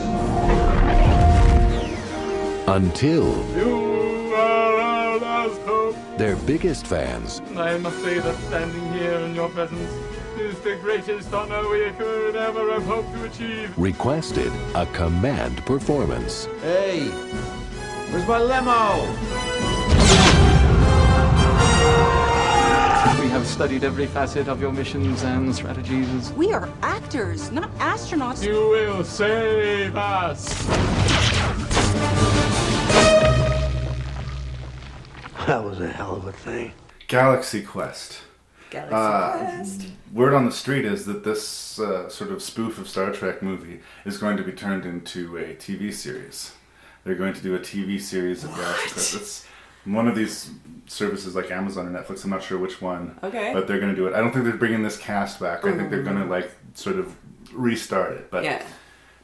until You are our last hope. their biggest fans I must say that standing here in your presence is the greatest honor we could ever have hoped to achieve. requested a command performance. Hey, where's my limo? We have studied every facet of your missions and strategies. We are actors, not astronauts. You will save us. That was a hell of a thing. Galaxy Quest. Quest. Word on the street is that this sort of spoof of Star Trek movie is going to be turned into a TV series. They're going to do a TV series of Galaxy Quest. It's one of these services like Amazon or Netflix. I'm not sure which one. Okay. But they're going to do it. I don't think they're bringing this cast back. I think they're going to sort of restart it. But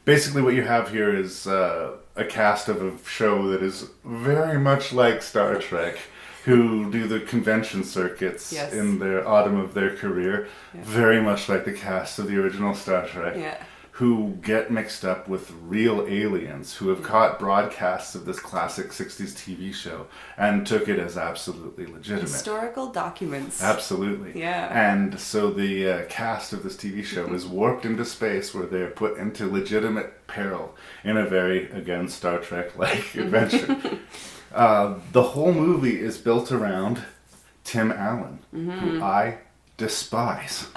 basically what you have here is a cast of a show that is very much like Star Trek, who do the convention circuits in their autumn of their career, very much like the cast of the original Star Trek, who get mixed up with real aliens who have caught broadcasts of this classic 60s TV show and took it as absolutely legitimate. Historical documents. Absolutely. Yeah. And so the cast of this TV show is warped into space where they're put into legitimate peril in a very, again, Star Trek-like adventure. The whole movie is built around Tim Allen, who I despise.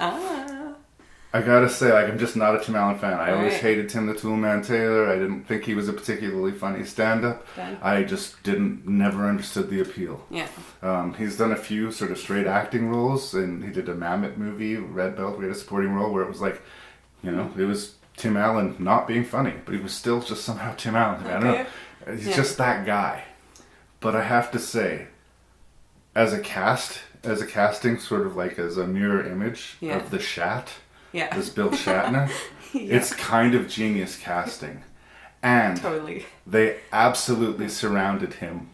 I gotta say, I'm just not a Tim Allen fan. I always hated Tim the Toolman Taylor. I didn't think he was a particularly funny stand-up. Okay. I just never understood the appeal. Yeah. He's done a few sort of straight acting roles, and he did a Mammoth movie, Red Belt, where he had a supporting role where it was it was Tim Allen not being funny, but he was still just somehow Tim Allen. I don't know. He's just that guy. But I have to say, as a casting, sort of like as a mirror image of the Shat, as Bill Shatner, it's kind of genius casting. And they absolutely surrounded him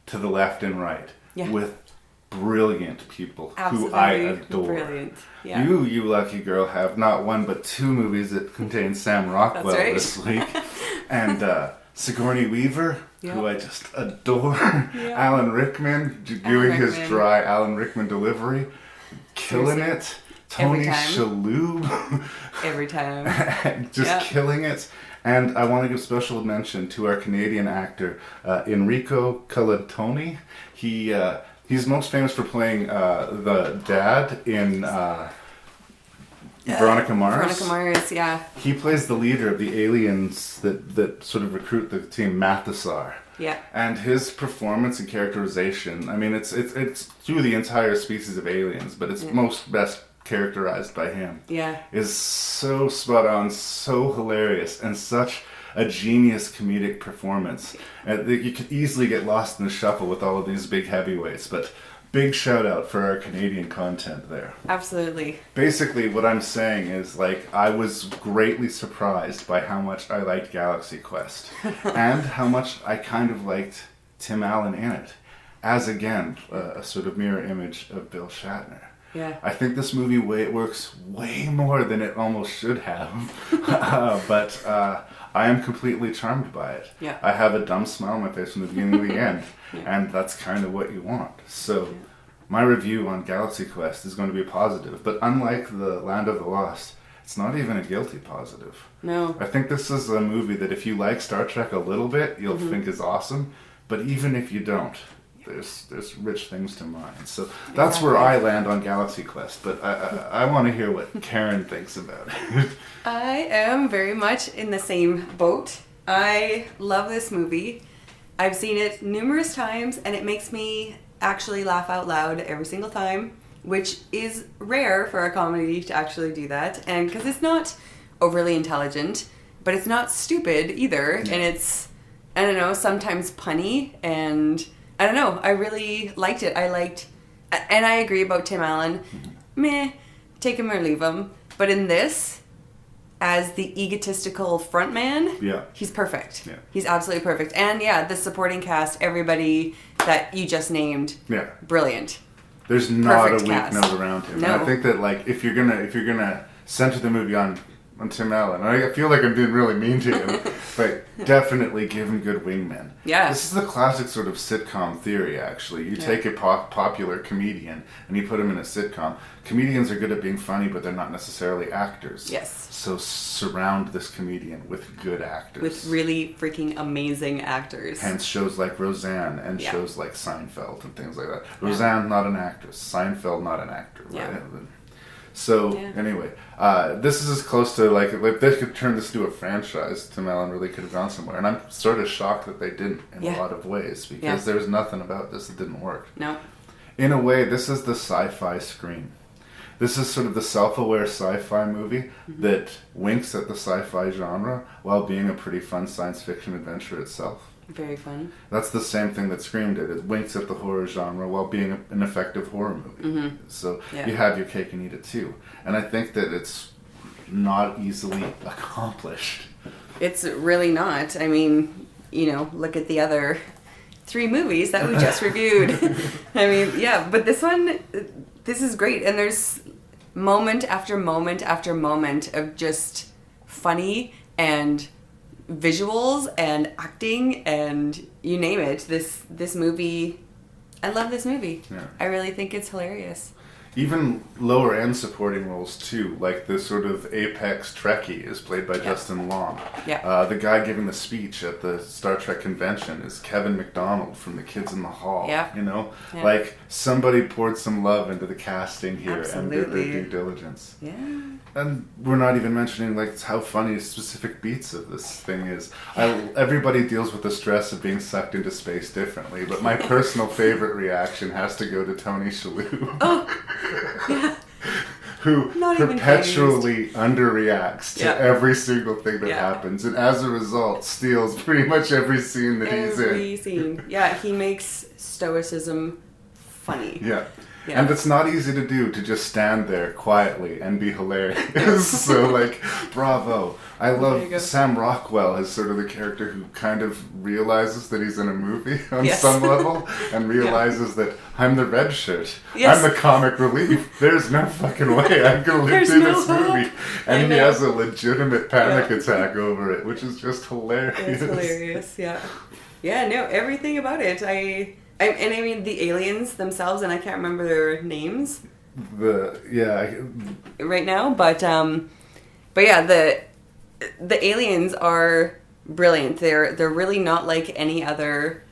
to the left and right with brilliant people who I adore. Brilliant. Yeah. You lucky girl, have not one but 2 movies that contain Sam Rockwell this week. And Sigourney Weaver, who I just adore. Alan Rickman, doing his dry Alan Rickman delivery. Killing it. Tony Shalhoub. Every time. Just killing it. And I want to give special mention to our Canadian actor, Enrico Colantoni. He's most famous for playing the dad in Veronica Mars. Veronica Mars, yeah. He plays the leader of the aliens that sort of recruit the team, Mathasar. Yeah. And his performance and characterization, I mean, it's through the entire species of aliens, but it's most best characterized by him. Yeah. Is so spot on, so hilarious, and such a genius comedic performance. You could easily get lost in the shuffle with all of these big heavyweights, but big shout out for our Canadian content there. Absolutely. Basically, what I'm saying is, like, I was greatly surprised by how much I liked Galaxy Quest and how much I kind of liked Tim Allen in it, as again a sort of mirror image of Bill Shatner. Yeah. I think this movie works way more than it almost should have, but I am completely charmed by it. Yeah. I have a dumb smile on my face from the beginning to the end, and that's kind of what you want. So my review on Galaxy Quest is going to be positive, but unlike The Land of the Lost, it's not even a guilty positive. No. I think this is a movie that if you like Star Trek a little bit, you'll think is awesome, but even if you don't, there's rich things to mine. So that's where I land on Galaxy Quest, but I want to hear what Karen thinks about it. I am very much in the same boat. I love this movie. I've seen it numerous times, and it makes me actually laugh out loud every single time, which is rare for a comedy to actually do that. And because it's not overly intelligent, but it's not stupid either, and it's, I don't know, sometimes punny, and I don't know, I really liked it. And I agree about Tim Allen. Meh, take him or leave him. But in this, as the egotistical frontman, he's perfect. Yeah. He's absolutely perfect. And the supporting cast, everybody that you just named, brilliant. There's not Perfect a weak cast. note around him. No. And I think that, like, if you're gonna center the movie on Tim Allen, I feel like I'm being really mean to him, but definitely give him good wingmen. Yeah. This is the classic sort of sitcom theory, actually. You take a popular comedian and you put him in a sitcom. Comedians are good at being funny, but they're not necessarily actors. Yes. So surround this comedian with good actors. With really freaking amazing actors. Hence shows like Roseanne and shows like Seinfeld and things like that. Roseanne, not an actress. Seinfeld, not an actor. Right? Yeah. So, anyway, this is as close to, like, if they could turn this into a franchise, Tim Allen really could have gone somewhere. And I'm sort of shocked that they didn't in a lot of ways, because there's nothing about this that didn't work. No. In a way, this is the sci-fi Scream. This is sort of the self-aware sci-fi movie that winks at the sci-fi genre while being a pretty fun science fiction adventure itself. Very fun. That's the same thing that Scream did. It winks at the horror genre while being an effective horror movie. So you have your cake and eat it too. And I think that it's not easily accomplished. It's really not. I mean, look at the other 3 movies that we just reviewed. I mean, but this one, this is great. And there's moment after moment after moment of just funny and visuals and acting and you name it. This movie, I love this movie. I really think it's hilarious. Even lower end supporting roles too, like the sort of apex Trekkie is played by Justin Long. The guy giving the speech at the Star Trek convention is Kevin McDonald from The Kids in the Hall. Like somebody poured some love into the casting here and did their due diligence. And we're not even mentioning like how funny specific beats of this thing is. Everybody deals with the stress of being sucked into space differently, but my personal favorite reaction has to go to Tony Shalhoub. who Not even perpetually underreacts to Yeah. every single thing that Yeah. happens, and as a result steals pretty much every scene that he's in. Every scene. Yeah, he makes stoicism funny. Yeah. Yeah. And it's not easy to do, to just stand there quietly and be hilarious. So, like, bravo. I There you love go. Sam Rockwell as sort of the character who kind of realizes that he's in a movie on Yes. some level, and realizes that I'm the red shirt. Yes. I'm the comic relief. There's no fucking way I'm going to live There's through no this hope. movie. I And he know. has a legitimate panic Yeah. attack over it, which is just hilarious. It's hilarious, yeah. Yeah, no, everything about it. I mean, the aliens themselves, and I can't remember their names right now, but yeah, the aliens are brilliant. They're really not like any other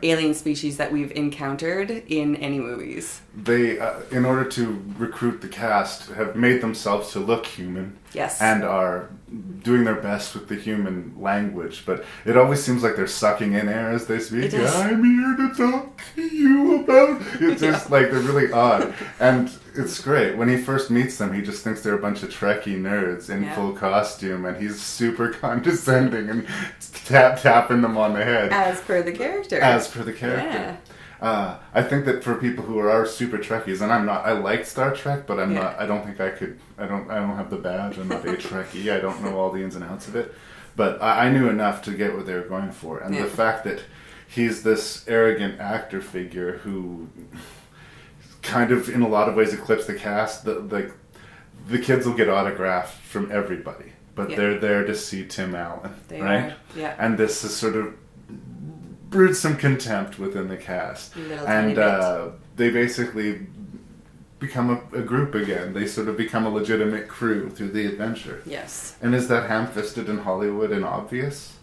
alien species that we've encountered in any movies. They, in order to recruit the cast, have made themselves to look human. Yes. And are doing their best with the human language, but it always seems like they're sucking in air as they speak. It does. I'm here to talk to you about... It's just like, they're really odd. And it's great. When he first meets them, he just thinks they're a bunch of Trekkie nerds in Yeah. full costume, and he's super condescending and tapping them on the head. As per the character. As per the character. Yeah. I think that for people who are super Trekkies, and I'm not, I like Star Trek, but I'm Yeah. not, I don't think I could, I don't have the badge, I'm not a Trekkie, I don't know all the ins and outs of it, but I knew enough to get what they were going for, and Yeah. the fact that he's this arrogant actor figure who kind of, in a lot of ways, eclipsed the cast, the kids will get autographed from everybody, but Yeah. they're there to see Tim Allen, They right? are, yeah. And this is sort of brewed some contempt within the cast, Little tiny and they basically become a group again. They sort of become a legitimate crew through the adventure. Yes. And is that ham-fisted in Hollywood and obvious?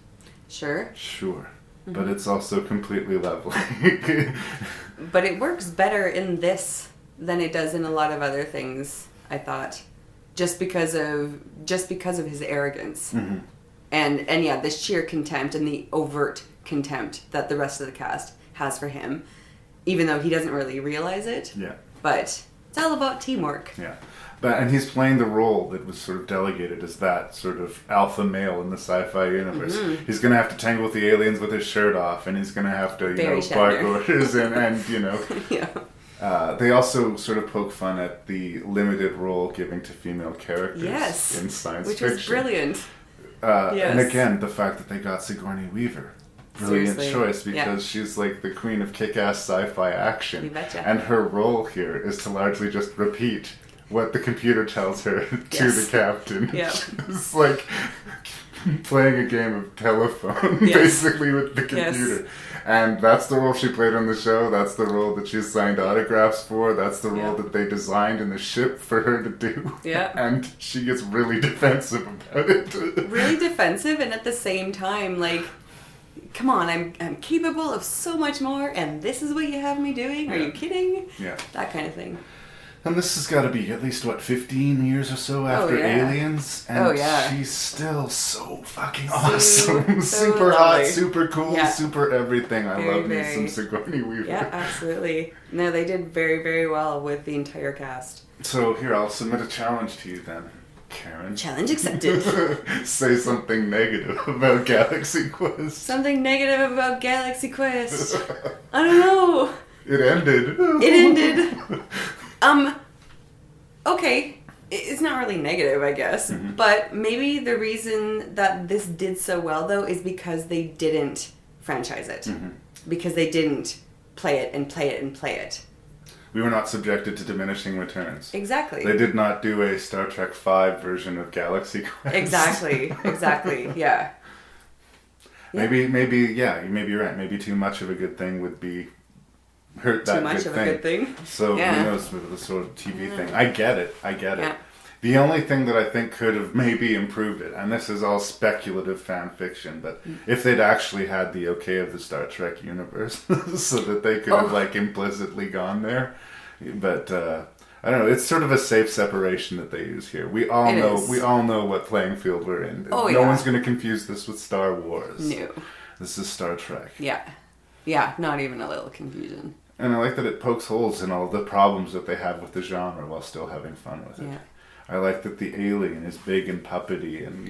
Sure. Sure. But Mhm. it's also completely leveling. But it works better in this than it does in a lot of other things, I thought. Just because of his arrogance. Mhm. And yeah, the sheer contempt and the overt contempt that the rest of the cast has for him, even though he doesn't really realize it. Yeah. But it's all about teamwork. Yeah. And he's playing the role that was sort of delegated as that sort of alpha male in the sci-fi universe. Mhm. He's going to have to tangle with the aliens with his shirt off, and he's going to have to, Very bark Shatner. orders and you know. Yeah. They also sort of poke fun at the limited role giving to female characters Yes. in science Which fiction. was brilliant. And Yes. again, the fact that they got Sigourney Weaver. Brilliant Seriously. choice, Yeah. because she's like the queen of kick-ass sci-fi action. You betcha. And her role here is to largely just repeat what the computer tells her to Yes. the captain. Yeah. It's like playing a game of telephone, Yes. basically, with the Yes. computer. And that's the role she played on the show. That's the role that she signed autographs for. That's the role Yeah. that they designed in the ship for her to do. Yeah. And she gets really defensive about it. Really defensive, and at the same time, like, come on, I'm capable of so much more, and this is what you have me doing? Are you kidding? Yeah. That kind of thing. And this has got to be at least, 15 years or so after yeah. Aliens? And Oh, yeah. she's still so fucking awesome. So Super hot, lovely. super cool, Yeah. super everything. I Very, love me some very- Sigourney Weaver. Yeah, absolutely. No, they did very, very well with the entire cast. So here, I'll submit a challenge to you then, Karen. Challenge accepted. Say something negative about Galaxy Quest. Something negative about Galaxy Quest. I don't know. It ended. It ended. Okay. It's not really negative, I guess. Mm-hmm. But maybe the reason that this did so well, though, is because they didn't franchise it. Mm-hmm. Because they didn't play it and play it and play it. We were not subjected to diminishing returns. Exactly. They did not do a Star Trek V version of Galaxy Quest. Exactly, yeah. Maybe you're right. Maybe too much of a good thing would be hurt that Too much good of thing. a good thing? So Yeah. who knows with the sort of TV thing. I get it. Yeah. The only thing that I think could have maybe improved it, and this is all speculative fan fiction, but if they'd actually had the okay of the Star Trek universe, so that they could have implicitly gone there. But I don't know. It's sort of a safe separation that they use here. We all know what playing field we're in. Oh, no yeah. one's going to confuse this with Star Wars. No. This is Star Trek. Yeah, not even a little confusion. And I like that it pokes holes in all the problems that they have with the genre while still having fun with it. Yeah. I like that the alien is big and puppety, and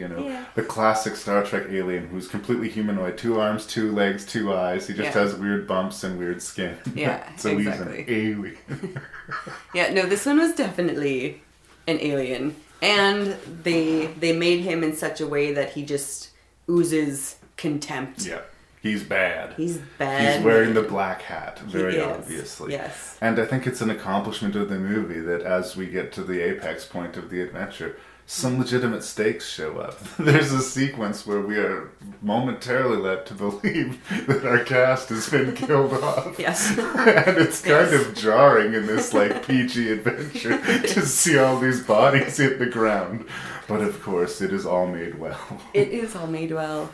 the classic Star Trek alien who's completely humanoid, 2 arms, 2 legs, 2 eyes. He just has weird bumps and weird skin. Yeah, so exactly. he's an alien. Yeah, no, this one was definitely an alien, and they made him in such a way that he just oozes contempt. Yeah. He's bad. He's bad. He's wearing the black hat, very He is. obviously. Yes. And I think it's an accomplishment of the movie that as we get to the apex point of the adventure, some legitimate stakes show up. There's a sequence where we are momentarily led to believe that our cast has been killed off. Yes. And it's kind of jarring in this like PG adventure to see all these bodies hit the ground. But of course, it is all made well. It is all made well.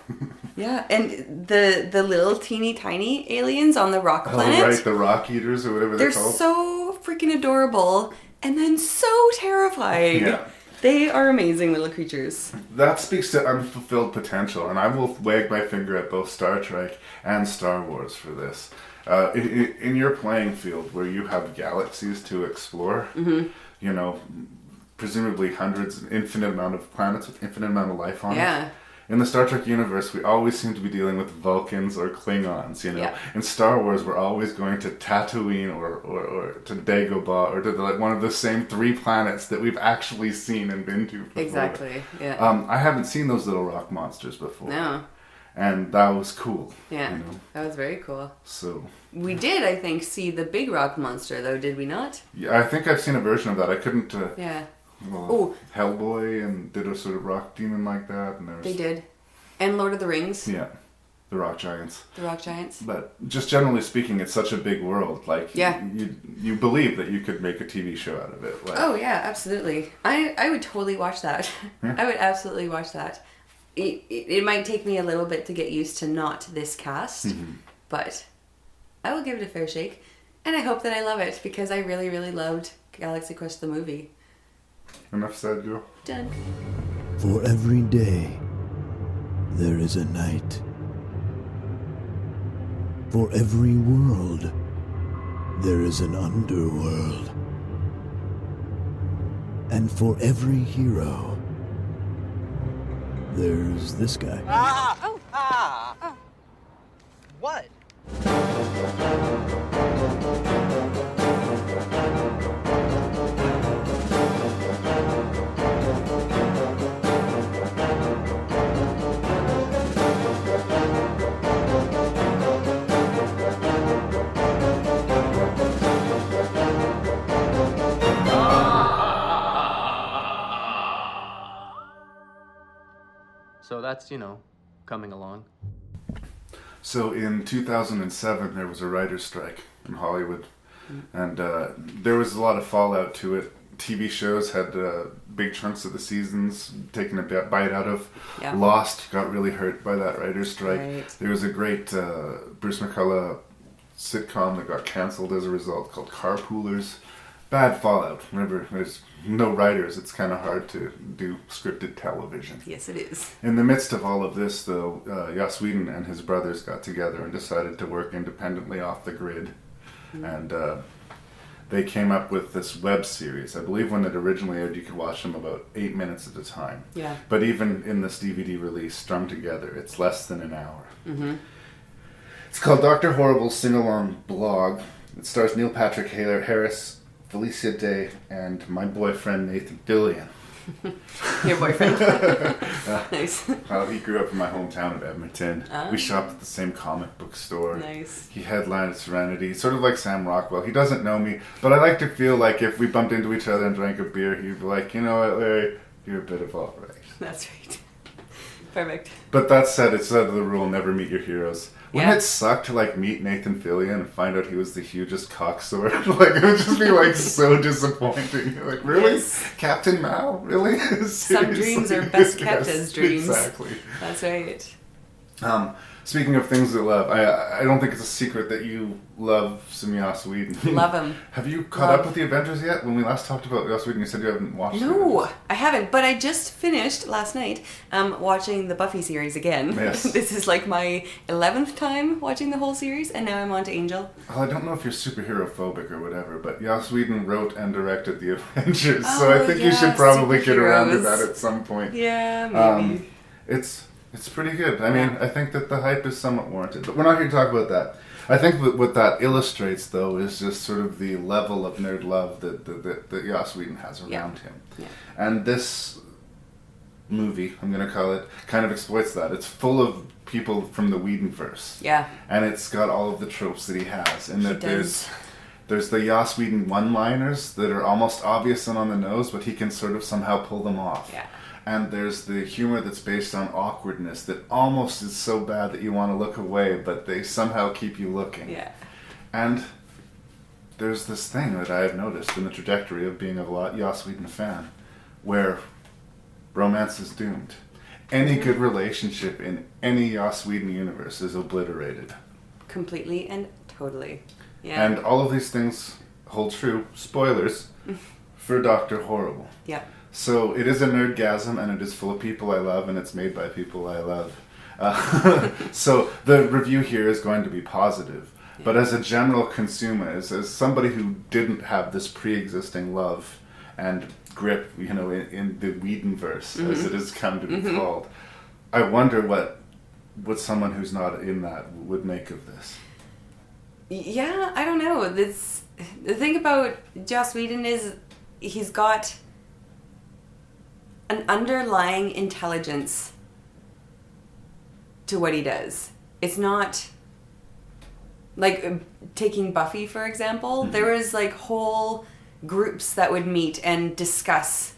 Yeah, and the little teeny tiny aliens on the rock planet. Oh, right, the rock eaters or whatever they're called. So freaking adorable and then so terrifying. Yeah. They are amazing little creatures. That speaks to unfulfilled potential, and I will wag my finger at both Star Trek and Star Wars for this. In your playing field where you have galaxies to explore, presumably hundreds, infinite amount of planets with infinite amount of life on it. Yeah. In the Star Trek universe, we always seem to be dealing with Vulcans or Klingons, Yeah. In Star Wars, we're always going to Tatooine or to Dagobah or to one of the same 3 planets that we've actually seen and been to before. Exactly, yeah. I haven't seen those little rock monsters before. No. And that was cool. Yeah, that was very cool. So we did, I think, see the big rock monster, though, did we not? Yeah, I think I've seen a version of that. I couldn't... yeah. Well, Hellboy and did a sort of rock demon like that. And they did. And Lord of the Rings. Yeah. The rock giants. The rock giants. But just generally speaking, it's such a big world. Like, you believe that you could make a TV show out of it. Like, oh, yeah, absolutely. I would totally watch that. Yeah. I would absolutely watch that. It might take me a little bit to get used to not this cast, but I will give it a fair shake. And I hope that I love it, because I really, really loved Galaxy Quest the movie. Enough said, Joe. Done. For every day, there is a night. For every world, there is an underworld. And for every hero, there's this guy. What? So that's, coming along. So in 2007, there was a writer's strike in Hollywood. And there was a lot of fallout to it. TV shows had big chunks of the seasons taken a bite out of. Yeah. Lost got really hurt by that writer's strike. Right. There was a great Bruce McCullough sitcom that got canceled as a result called Carpoolers. Bad fallout. Remember, there's no writers. It's kind of hard to do scripted television. Yes, it is. In the midst of all of this, though, Joss Whedon and his brothers got together and decided to work independently off the grid. And they came up with this web series. I believe when it originally aired, you could watch them about 8 minutes at a time. Yeah. But even in this DVD release, strung together, it's less than an hour. It's called Dr. Horrible's Singalong Blog. It stars Neil Patrick Harris, Felicia Day, and my boyfriend Nathan Fillion. Your boyfriend. Nice. Well, he grew up in my hometown of Edmonton. Oh. We shopped at the same comic book store. Nice. He headlined at Serenity, sort of like Sam Rockwell. He doesn't know me, but I like to feel like if we bumped into each other and drank a beer, he'd be like, you know what, Larry, you're a bit of all right. That's right. Perfect. But that said, it's the rule, never meet your heroes. Wouldn't Yeah. it suck to meet Nathan Fillion and find out he was the hugest cocksword? It would just be so disappointing. You're like, really? Yes. Captain Mao? Really? Some dreams are best kept Yes, as dreams. Exactly. That's right. Speaking of things that love, I don't think it's a secret that you love some Joss Whedon. Love him. Have you caught up with the Avengers yet? When we last talked about Joss Whedon, you said you haven't watched it. No, I haven't. But I just finished last night watching the Buffy series again. Yes. This is like my 11th time watching the whole series, and now I'm on to Angel. Well, I don't know if you're superhero phobic or whatever, but Joss Whedon wrote and directed the Avengers, so I think you should probably get around to that at some point. Yeah, maybe. It's pretty good. I mean, I think that the hype is somewhat warranted, but we're not here to talk about that. I think that what that illustrates, though, is just sort of the level of nerd love that Joss Whedon has around him. Yeah. And this movie, I'm going to call it, kind of exploits that. It's full of people from the Whedonverse. Yeah. And it's got all of the tropes that he has. And that does. there's the Joss Whedon one-liners that are almost obvious and on the nose, but he can sort of somehow pull them off. Yeah. And there's the humor that's based on awkwardness that almost is so bad that you want to look away, but they somehow keep you looking. Yeah. And there's this thing that I have noticed in the trajectory of being a Joss Whedon fan, where romance is doomed. Any good relationship in any Joss Whedon universe is obliterated. Completely and totally. Yeah. And all of these things hold true, spoilers, for Dr. Horrible. Yeah. So it is a nerdgasm, and it is full of people I love, and it's made by people I love. So the review here is going to be positive. Yeah. But as a general consumer, as somebody who didn't have this pre-existing love and grip, in the Whedonverse, as it has come to be called, I wonder what someone who's not in that would make of this. Yeah, I don't know. The thing about Joss Whedon is he's got an underlying intelligence to what he does. It's not like taking Buffy, for example. There was like whole groups that would meet and discuss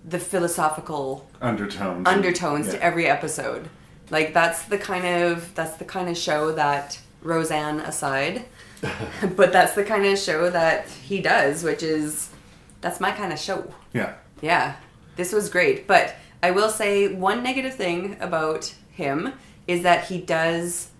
the philosophical undertones to every episode. Like that's the kind of show that, Roseanne aside, but that's the kind of show that he does, which is that's my kind of show. Yeah. Yeah. This was great, but I will say one negative thing about him is that he does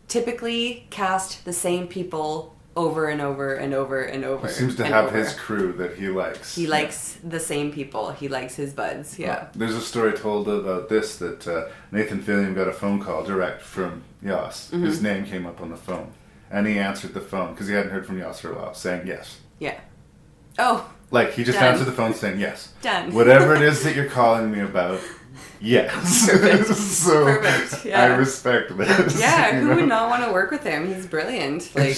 typically cast the same people over and over and over and over. He seems to have his crew that he likes. He likes the same people. He likes his buds, yeah. There's a story told about this, that Nathan Fillion got a phone call direct from Joss. His name came up on the phone. And he answered the phone, because he hadn't heard from Joss for a while, saying yes. Yeah. Oh. Like, he just answered the phone saying yes. Done. Whatever it is that you're calling me about, yes. Perfect. So, Perfect. Yeah. I respect this. Yeah, who would not want to work with him? He's brilliant. Like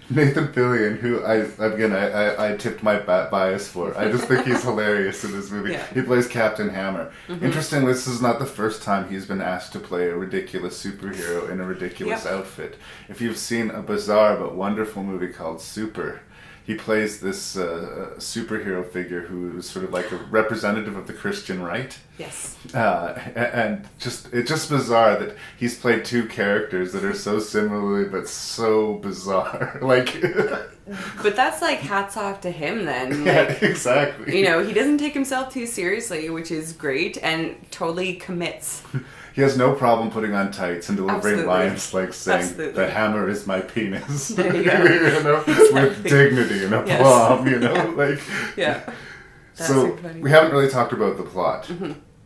Nathan Fillion, who I tipped my bias for. I just think he's hilarious in this movie. Yeah. He plays Captain Hammer. Interestingly, this is not the first time he's been asked to play a ridiculous superhero in a ridiculous outfit. If you've seen a bizarre but wonderful movie called Super, he plays this superhero figure who is sort of like a representative of the Christian right. Yes. And it's just bizarre that he's played two characters that are so similarly but so bizarre. Like, but that's like hats off to him then. Yeah, like, exactly. He doesn't take himself too seriously, which is great, and totally commits. He has no problem putting on tights and delivering lines like saying, "The hammer is my penis." There you go. Exactly. With dignity and aplomb, like. Yeah. That's so funny. We haven't really talked about the plot.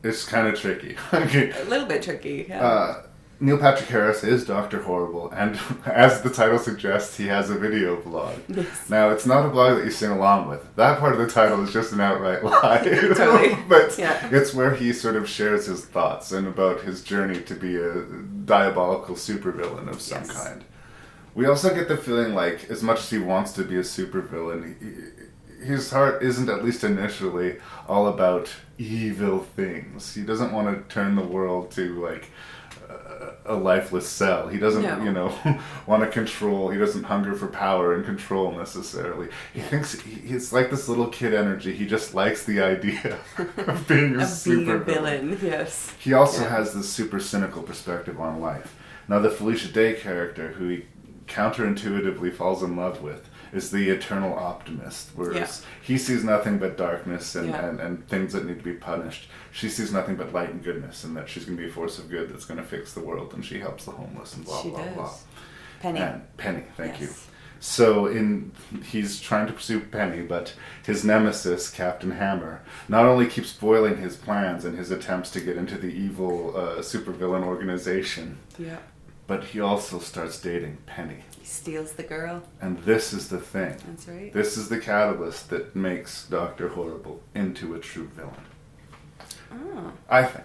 It's kind of tricky. Okay. A little bit tricky. Yeah. Neil Patrick Harris is Dr. Horrible, and as the title suggests, he has a video blog. Yes. Now, it's not a blog that you sing along with. That part of the title is just an outright lie. Totally. But it's where he sort of shares his thoughts and about his journey to be a diabolical supervillain of some kind. We also get the feeling like, as much as he wants to be a supervillain, his heart isn't, at least initially, all about evil things. He doesn't want to turn the world to, like, a lifeless cell. He doesn't, want to control. He doesn't hunger for power and control necessarily. He thinks he's like this little kid energy. He just likes the idea of being a villain. Yes. He also has this super cynical perspective on life. Now, the Felicia Day character, who he counterintuitively falls in love with, is the eternal optimist, whereas he sees nothing but darkness and things that need to be punished. She sees nothing but light and goodness, and that she's going to be a force of good that's going to fix the world, and she helps the homeless and blah, She blah, does. blah. Penny. And Penny, thank you. So he's trying to pursue Penny, but his nemesis, Captain Hammer, not only keeps foiling his plans and his attempts to get into the evil supervillain organization, but he also starts dating Penny. He steals the girl. And this is the thing. That's right. This is the catalyst that makes Dr. Horrible into a true villain. Oh. I think.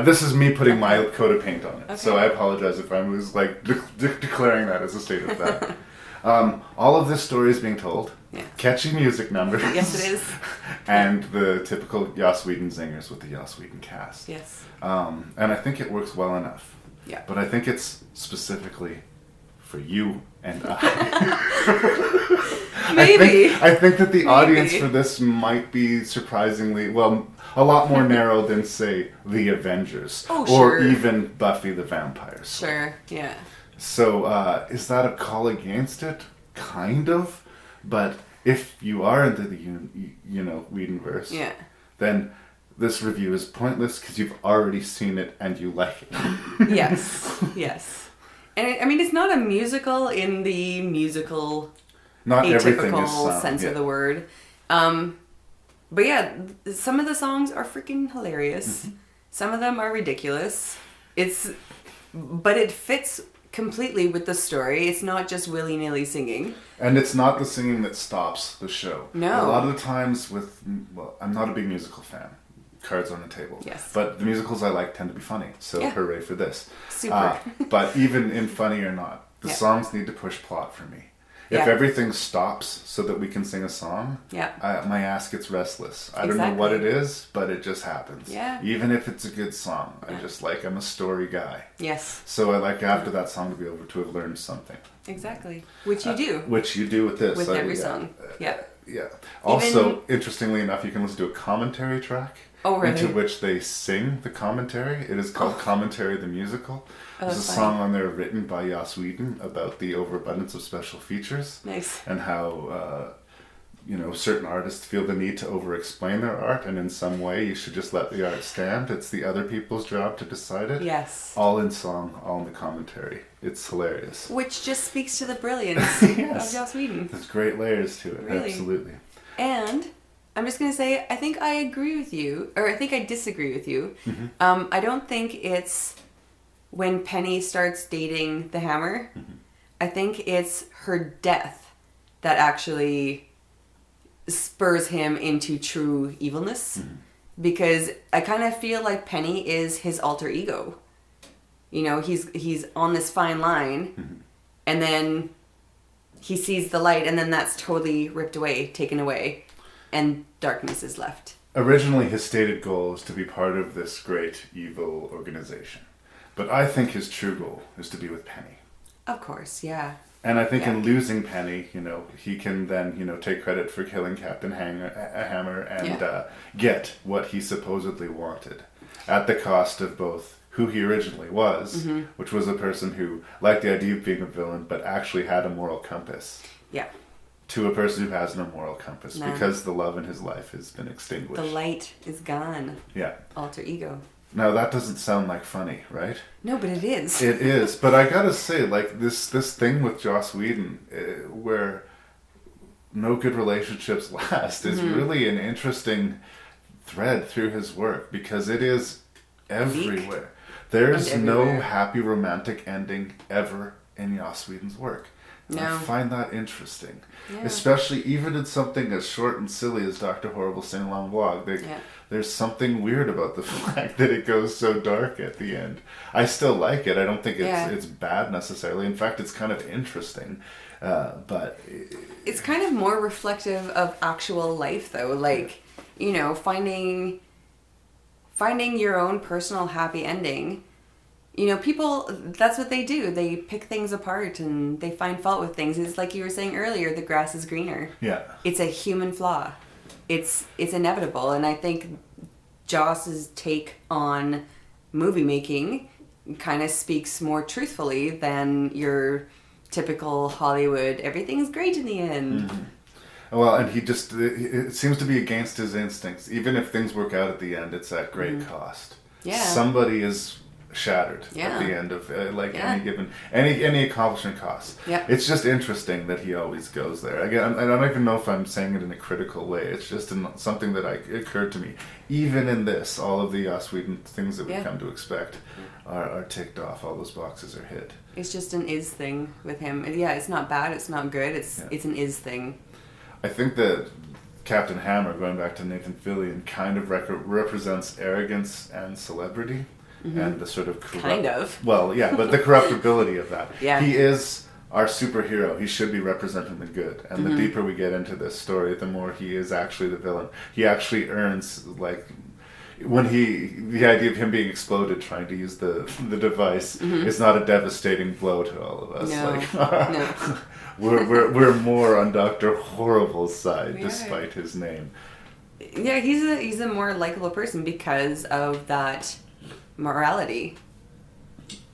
This is me putting my coat of paint on it, Okay. so I apologize if I was like declaring that as a state of fact. All of this story is being told. Yeah. Catchy music numbers. Yes, it is. And the typical Joss Whedon zingers with the Joss Whedon cast. Yes. And I think it works well enough. Yeah. But I think it's specifically for you and I. Maybe. I think that the audience for this might be surprisingly, well, a lot more narrow than, say, The Avengers. Oh, or sure. even Buffy the Vampire Slayer. Sure, yeah. So, is that a call against it? Kind of. But if you are into the, Whedonverse, then this review is pointless because you've already seen it and you like it. Yes. And it's not a musical in the musical, Not everything atypical is sung, sense of the word. But yeah, some of the songs are freaking hilarious. Some of them are ridiculous. But it fits completely with the story. It's not just willy-nilly singing. And it's not the singing that stops the show. No. A lot of the times I'm not a big musical fan. Cards on the table. Yes. But the musicals I like tend to be funny. So hooray for this. Super. But even in funny or not, the songs need to push plot for me. If everything stops so that we can sing a song, my ass gets restless. I don't know what it is, but it just happens. Yeah. Even if it's a good song. I'm a story guy. Yes. So I like after that song to be able to have learned something. Exactly. Which you do. Which you do with this. With every song. Yeah. Also, interestingly enough, you can listen to a commentary track. Oh, really? Into which they sing the commentary. It is called Commentary the Musical. There's a song on there written by Joss Whedon about the overabundance of special features. Nice. And how, certain artists feel the need to over-explain their art, and in some way you should just let the art stand. It's the other people's job to decide it. Yes. All in song, all in the commentary. It's hilarious. Which just speaks to the brilliance of Joss Whedon. There's great layers to it, Really. absolutely. And I'm just going to say, I think I agree with you, or I think I disagree with you. I don't think it's when Penny starts dating the Hammer. I think it's her death that actually spurs him into true evilness. Because I kind of feel like Penny is his alter ego. He's on this fine line, and then he sees the light, and then that's totally ripped away, taken away. And darkness is left. Originally, his stated goal is to be part of this great evil organization. But I think his true goal is to be with Penny. Of course, yeah. And I think in losing Penny, he can then, take credit for killing Captain Hammer and get what he supposedly wanted. At the cost of both who he originally was, which was a person who liked the idea of being a villain, but actually had a moral compass. Yeah. To a person who has no moral compass because the love in his life has been extinguished. The light is gone. Yeah. Alter ego. Now that doesn't sound like funny, right? No, but it is. It is, but I gotta say, this thing with Joss Whedon, where no good relationships last, is really an interesting thread through his work because it is everywhere. There's no happy romantic ending ever in Joss Whedon's work. No. I find that interesting. Yeah. Especially even in something as short and silly as Dr. Horrible Singalong Vlog. There's something weird about the fact that it goes so dark at the end. I still like it. I don't think it's bad necessarily. In fact, it's kind of interesting. But it's kind of more reflective of actual life, though. Like, finding your own personal happy ending. People, that's what they do. They pick things apart and they find fault with things. It's like you were saying earlier, the grass is greener. Yeah. It's a human flaw. It's inevitable. And I think Joss's take on movie making kind of speaks more truthfully than your typical Hollywood, everything's great in the end. Well, and it seems to be against his instincts. Even if things work out at the end, it's at great cost. Yeah. Somebody is shattered at the end of any given any accomplishment costs. Yeah. It's just interesting that he always goes there. Again, I don't even know if I'm saying it in a critical way. It's just something that occurred to me. Even in this, all of the sweet things that we come to expect are ticked off. All those boxes are hit. It's just an is thing with him. Yeah, it's not bad. It's not good. It's an is thing. I think that Captain Hammer, going back to Nathan Fillion, kind of represents arrogance and celebrity. And the sort of well, yeah, but the corruptibility of that. Yeah. He is our superhero. He should be representing the good. And the deeper we get into this story, the more he is actually the villain. He actually earns, like, when the idea of him being exploded trying to use the device is not a devastating blow to all of us. No. We're more on Dr. Horrible's side, despite his name. Yeah, he's a more likable person because of that morality.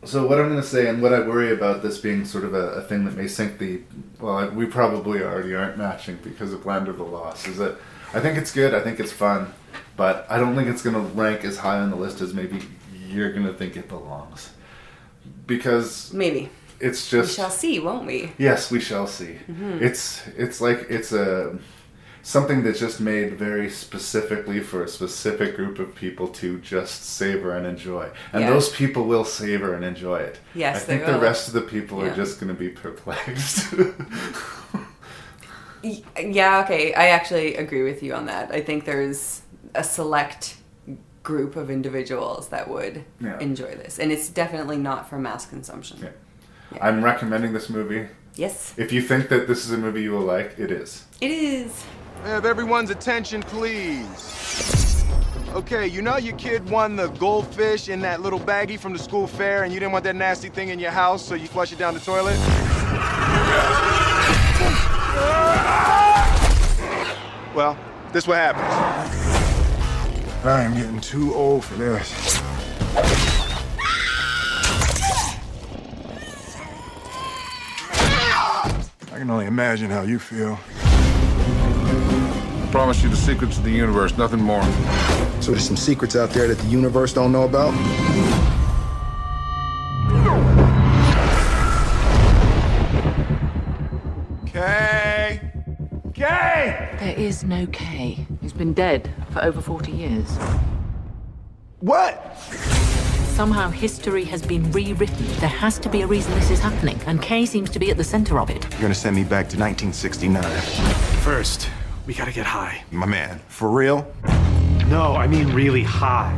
So what I'm going to say, and what I worry about this being sort of a thing that may sink we probably already aren't matching because of Land of the Lost, is that I think it's good, I think it's fun, but I don't think it's going to rank as high on the list as maybe you're going to think it belongs. Because... Maybe. It's just... We shall see, won't we? Yes, we shall see. It's like it's something that's just made very specifically for a specific group of people to just savor and enjoy. And those people will savor and enjoy it. Yes, I think the rest of the people are just going to be perplexed. Yeah, okay. I actually agree with you on that. I think there's a select group of individuals that would enjoy this. And it's definitely not for mass consumption. Yeah. I'm recommending this movie. Yes. If you think that this is a movie you will like, it is. It is. Have everyone's attention, please. Okay, you know your kid won the goldfish in that little baggie from the school fair and you didn't want that nasty thing in your house, so you flush it down the toilet? Well, this what happens. I am getting too old for this. I can only imagine how you feel. I promise you the secrets of the universe, nothing more. So there's some secrets out there that the universe don't know about? Kay! Kay! There is no Kay. He's been dead for over 40 years. What? Somehow history has been rewritten. There has to be a reason this is happening, and Kay seems to be at the center of it. You're gonna send me back to 1969. First, we gotta get high. My man, for real? No, I mean really high.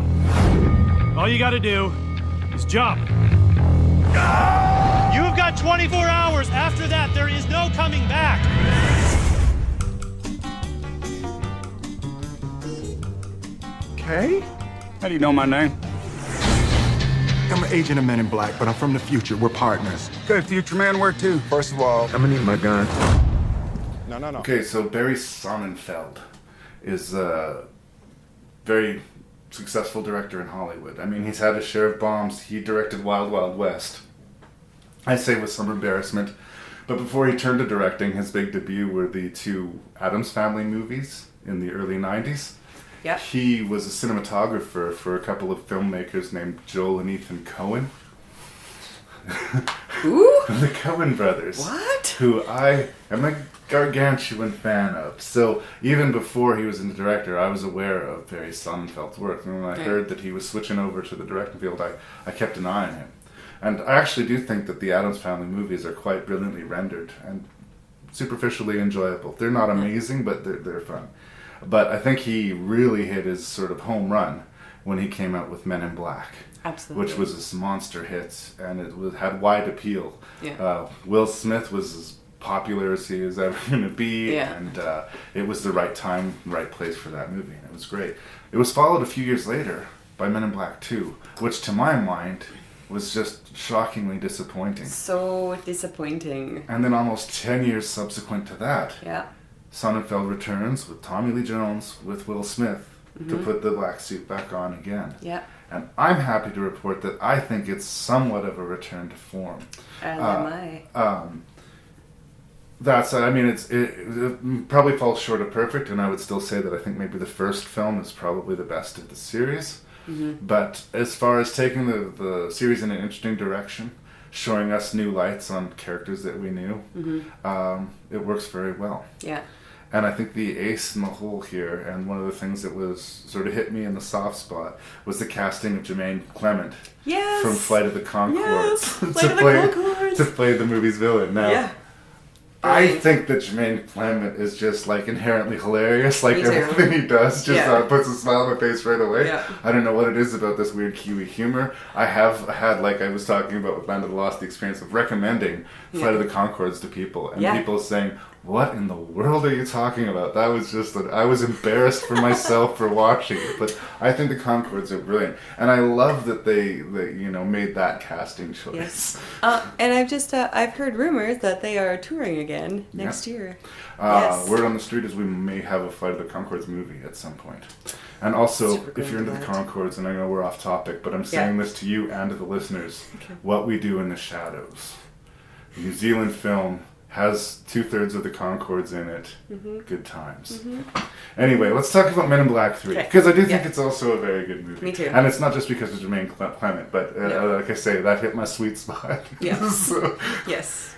All you gotta do is jump. You've got 24 hours. After that, there is no coming back. Kay? How do you know my name? I'm an agent of Men in Black, but I'm from the future. We're partners. Good, future man, where to? First of all, I'm gonna need my gun. No. Okay, so Barry Sonnenfeld is a very successful director in Hollywood. I mean, he's had his share of bombs. He directed Wild Wild West. I say with some embarrassment. But before he turned to directing, his big debut were the two Addams Family movies in the early 90s. Yeah. He was a cinematographer for a couple of filmmakers named Joel and Ethan Coen. Who? The Coen brothers. What? Who I am a gargantuan fan of. So even before he was in the director, I was aware of Barry Sonnenfeld's work. And when I heard that he was switching over to the directing field, I kept an eye on him. And I actually do think that the Addams Family movies are quite brilliantly rendered and superficially enjoyable. They're not amazing, but they're fun. But I think he really hit his sort of home run when he came out with Men in Black. Absolutely. Which was this monster hit, and it had wide appeal. Yeah. Will Smith was as popular as he was ever going to be, and it was the right time, right place for that movie, and it was great. It was followed a few years later by Men in Black 2, which to my mind was just shockingly disappointing. So disappointing. And then almost 10 years subsequent to that, Sonnenfeld returns with Tommy Lee Jones, with Will Smith, to put the black suit back on again. Yeah. And I'm happy to report that I think it's somewhat of a return to form. And am I. It probably falls short of perfect, and I would still say that I think maybe the first film is probably the best of the series. Mm-hmm. But as far as taking the series in an interesting direction, showing us new lights on characters that we knew, it works very well. Yeah. And I think the ace in the hole here, and one of the things that was sort of hit me in the soft spot, was the casting of Jermaine Clement from Flight of the Conchords to play the movie's villain. Now, I think that Jermaine Clement is just like inherently hilarious. Like everything he does just puts a smile on my face right away. Yeah. I don't know what it is about this weird Kiwi humor. I have had, like I was talking about with Land of the Lost, the experience of recommending Flight of the Conchords to people, and people saying, "What in the world are you talking about?" That was just I was embarrassed for myself for watching it. But I think the Conchords are brilliant, and I love that they made that casting choice. Yes. And I've heard rumors that they are touring again next year. Word on the street is we may have a Flight of the Conchords movie at some point. And also, if you're into the Conchords, and I know we're off topic, but I'm saying this to you and to the listeners, What We Do in the Shadows. The New Zealand film has 2/3 of the Conchords in it. Good times. Anyway, let's talk about Men in Black 3, because I do think it's also a very good movie. Me too. And it's not just because of Jermaine Clement, but like I say, that hit my sweet spot. Yes. Yes.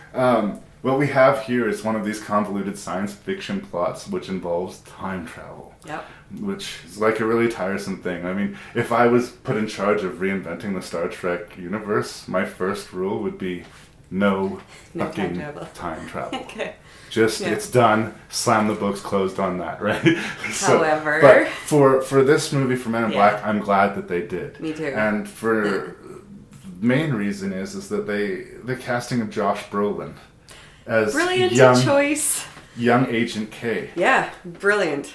What we have here is one of these convoluted science fiction plots which involves time travel. Yep. Which is like a really tiresome thing. I mean, if I was put in charge of reinventing the Star Trek universe, my first rule would be no fucking time travel. Okay. Just, it's done, slam the books closed on that, right? However. But for this movie, for Men in Black, I'm glad that they did. Me too. And for the main reason is that the casting of Josh Brolin as brilliant choice. Young Agent K. Yeah, brilliant.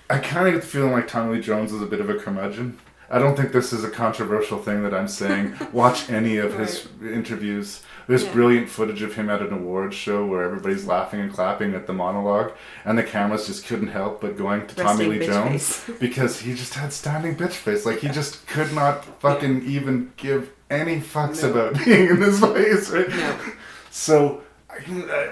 I kind of get the feeling like Tommy Lee Jones is a bit of a curmudgeon. I don't think this is a controversial thing that I'm saying. Watch any of his interviews. There's brilliant footage of him at an awards show where everybody's laughing and clapping at the monologue, and the cameras just couldn't help but going to Tommy Lee Jones because he just had standing bitch face. Like, he just could not fucking even give any fucks about being in this place, right? No. So,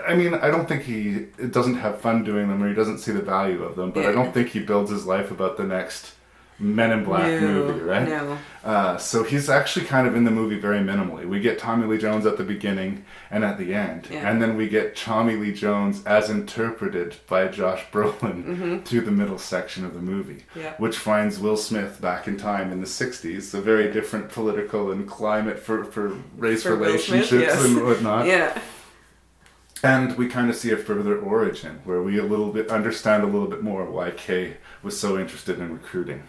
I mean, I don't think he doesn't have fun doing them, or he doesn't see the value of them, but I don't think he builds his life about the next Men in Black movie, right? No. So he's actually kind of in the movie very minimally. We get Tommy Lee Jones at the beginning and at the end, and then we get Tommy Lee Jones as interpreted by Josh Brolin through the middle section of the movie, which finds Will Smith back in time in the 60s, a very different political and climate for race relationships and whatnot. Yeah. And we kind of see a further origin where we understand a little bit more why Kay was so interested in recruiting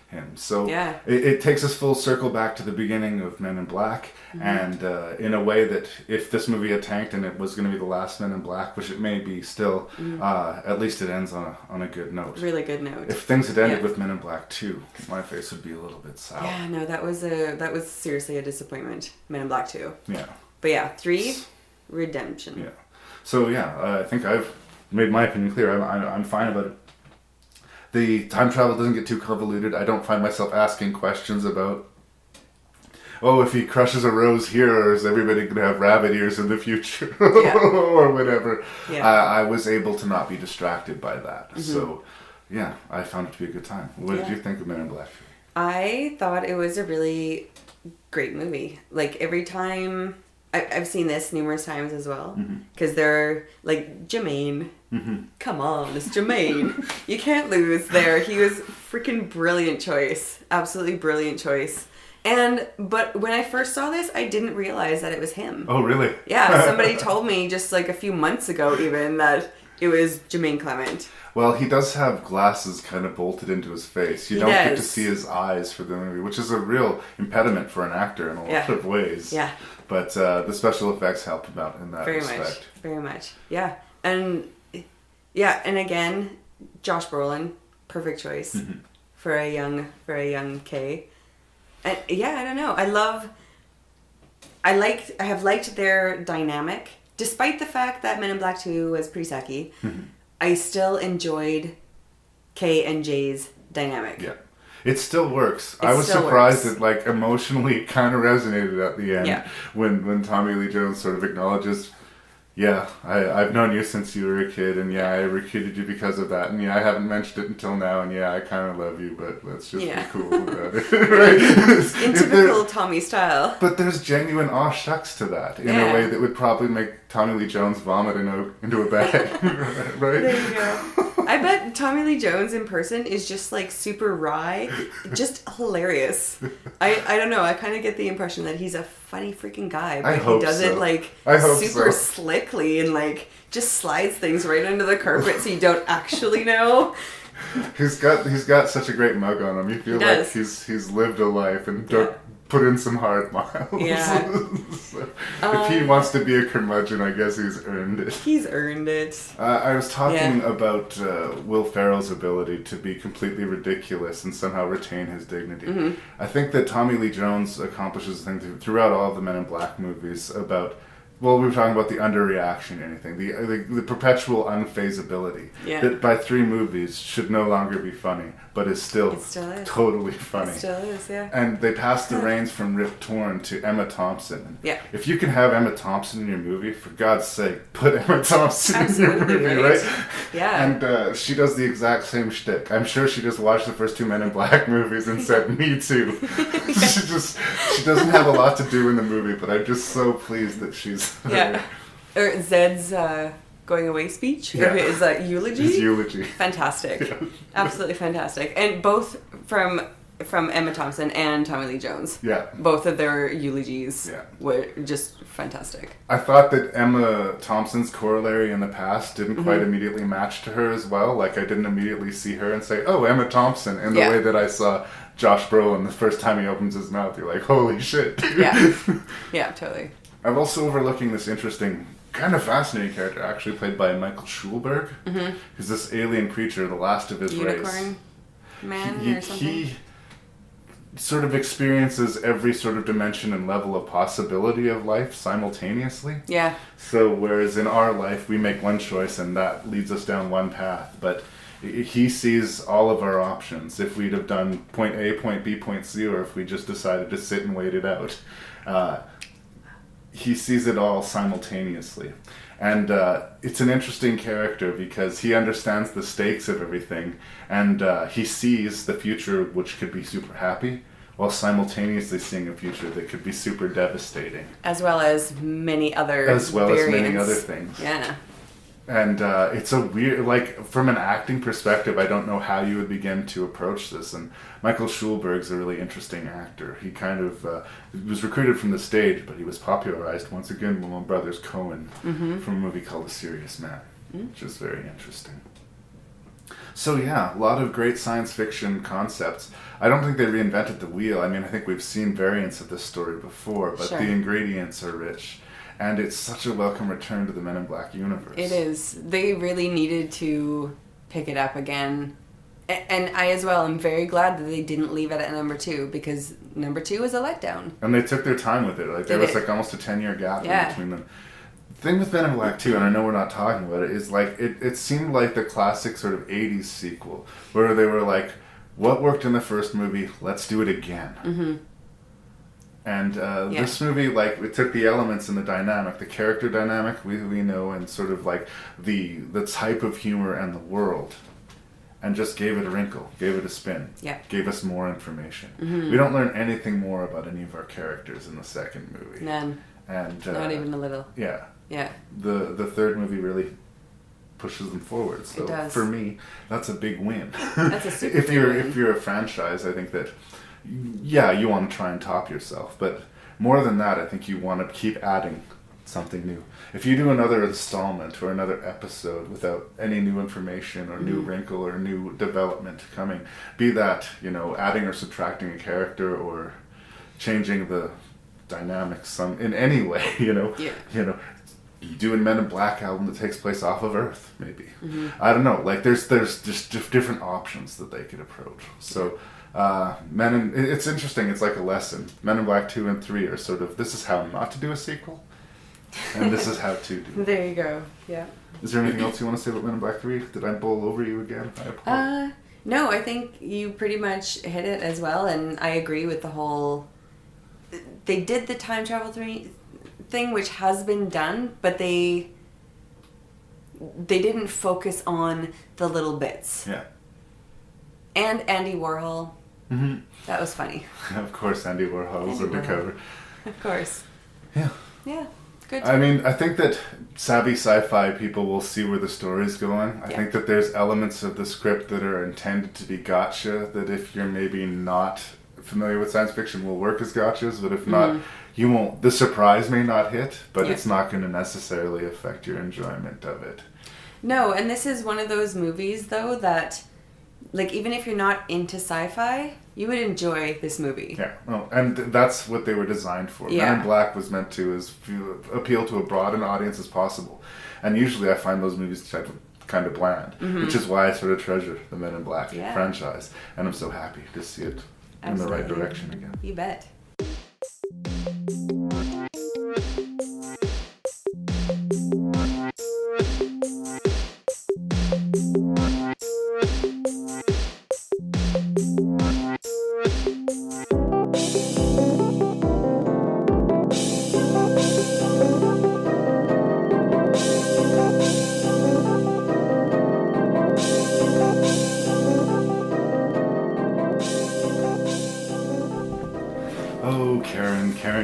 him. So it takes us full circle back to the beginning of Men in Black, and in a way that if this movie had tanked and it was going to be the last Men in Black, which it may be still, at least it ends on a good note. Really good note. If things had ended with Men in Black 2, my face would be a little bit sour. Yeah, no, that was seriously a disappointment. Men in Black 2. Yeah. But 3. Redemption. Yeah. So I think I've made my opinion clear. I'm fine about it. The time travel doesn't get too convoluted. I don't find myself asking questions about, if he crushes a rose here, is everybody going to have rabbit ears in the future? Or whatever. Yeah. I was able to not be distracted by that. So, I found it to be a good time. What did you think of Men in Black? I thought it was a really great movie. Like, every time... I've seen this numerous times as well, because they're like Jermaine. Come on, it's Jermaine. You can't lose there. He was freaking brilliant choice, absolutely brilliant choice. But when I first saw this, I didn't realize that it was him. Oh, really? Yeah, somebody told me just like a few months ago even that it was Jermaine Clement. Well, he does have glasses kind of bolted into his face. You don't get to see his eyes for the movie, which is a real impediment for an actor in a lot of ways. Yeah. But the special effects helped him out in that respect. Very much. Yeah. And again, Josh Brolin, perfect choice for a young Kay. And I don't know. I have liked their dynamic. Despite the fact that Men in Black 2 was pretty sucky, I still enjoyed Kay and Jay's dynamic. Yeah. It still works. It I was still surprised works. it like emotionally kind of resonated at the end Yeah. when Tommy Lee Jones sort of acknowledges, yeah, I've known you since you were a kid, and yeah, I recruited you because of that, and yeah, I haven't mentioned it until now, and yeah, I kind of love you, but let's just be cool about it, right? In typical Tommy style. But there's genuine aw shucks to that in a way that would probably make Tommy Lee Jones vomit into a bag, right? There you go. I bet Tommy Lee Jones in person is just like super wry, just hilarious. I don't know. I kind of get the impression that he's a funny freaking guy, but he does it like super slickly and like just slides things right under the carpet so you don't actually know. He's got such a great mug on him. You feel like he's lived a life and put in some hard miles. Yeah. So, if he wants to be a curmudgeon, I guess he's earned it. He's earned it. I was talking about Will Ferrell's ability to be completely ridiculous and somehow retain his dignity. Mhm. I think that Tommy Lee Jones accomplishes things throughout all of the Men in Black movies about. Well, we were talking about the underreaction or anything, the perpetual unfazability that by 3 movies should no longer be funny, but is still totally funny. It still is, yeah. And they passed the reins from Rip Torn to Emma Thompson. Yeah. If you can have Emma Thompson in your movie, for God's sake, put Emma Thompson in your movie, right? Yeah. And she does the exact same shtick. I'm sure she just watched the first 2 Men in Black movies and said, "Me too." She doesn't have a lot to do in the movie, but I'm just so pleased that she's Yeah. Or Zed's going away speech? Yeah. Or his eulogy? His eulogy. Fantastic. Yeah. Absolutely fantastic. And both from Emma Thompson and Tommy Lee Jones. Yeah. Both of their eulogies were just fantastic. I thought that Emma Thompson's corollary in the past didn't quite immediately match to her as well. Like, I didn't immediately see her and say, "Oh, Emma Thompson," in the way that I saw Josh Brolin the first time he opens his mouth. You're like, holy shit. Yeah. Yeah, totally. I'm also overlooking this interesting, kind of fascinating character, actually played by Michael Schulberg, who's this alien creature, the last of his race. Unicorn man or something? He sort of experiences every sort of dimension and level of possibility of life simultaneously. Yeah. So whereas in our life we make one choice and that leads us down one path, but he sees all of our options. If we'd have done point A, point B, point C, or if we just decided to sit and wait it out, he sees it all simultaneously. And it's an interesting character because he understands the stakes of everything, and he sees the future which could be super happy, while simultaneously seeing a future that could be super devastating. As well as many other many other things. Yeah. And it's a weird, like, from an acting perspective, I don't know how you would begin to approach this. And Michael Schulberg's a really interesting actor. He kind of was recruited from the stage, but he was popularized once again by my brothers Coen from a movie called A Serious Man, which is very interesting. So yeah, a lot of great science fiction concepts. I don't think they reinvented the wheel. I mean, I think we've seen variants of this story before, but the ingredients are rich. And it's such a welcome return to the Men in Black universe. It is. They really needed to pick it up again. And I as well am very glad that they didn't leave it at number 2, because number 2 was a letdown. And they took their time with it. Like there was like almost a 10-year gap in between them. The thing with Men in Black 2, and I know we're not talking about it, is like it seemed like the classic sort of 80s sequel, where they were like, what worked in the first movie, let's do it again. Mm-hmm. And this movie, like, it took the elements and the dynamic, the character dynamic we know, and sort of like the type of humor and the world, and just gave it a wrinkle, gave it a spin, gave us more information. We don't learn anything more about any of our characters in the second movie. None. And not even a little. Yeah. Yeah. The third movie really pushes them forward. So it does. For me, that's a big win. That's a super if big you're win. If you're a franchise, I think that you want to try and top yourself, but more than that, I think you want to keep adding something new. If you do another installment or another episode without any new information or new wrinkle or new development coming, be that, adding or subtracting a character or changing the dynamics in any way, you do a Men in Black album that takes place off of Earth, maybe. I don't know, like there's just different options that they could approach. So it's interesting. It's like a lesson. Men in Black 2 and 3 are sort of, this is how not to do a sequel, and this is how to do it. There you go. Yeah. Is there anything else you want to say about Men in Black 3? Did I bowl over you again? I apologize. No, I think you pretty much hit it as well, and I agree with the whole... They did the time travel thing, which has been done, but they didn't focus on the little bits. Yeah. And Andy Warhol. Mm-hmm. That was funny. Of course, Andy Warhol was undercover. Of course. Yeah. Yeah. Good. I mean, I think that savvy sci-fi people will see where the story's going. I think that there's elements of the script that are intended to be gotcha, that if you're maybe not familiar with science fiction will work as gotchas, but if not, you won't. The surprise may not hit, but it's not going to necessarily affect your enjoyment of it. No, and this is one of those movies, though, that, like, even if you're not into sci-fi, you would enjoy this movie. Yeah, well, and that's what they were designed for. Men in Black was meant to appeal to a broad an audience as possible. And usually I find those movies kind of bland, which is why I sort of treasure the Men in Black franchise. And I'm so happy to see it in the right direction again. You bet.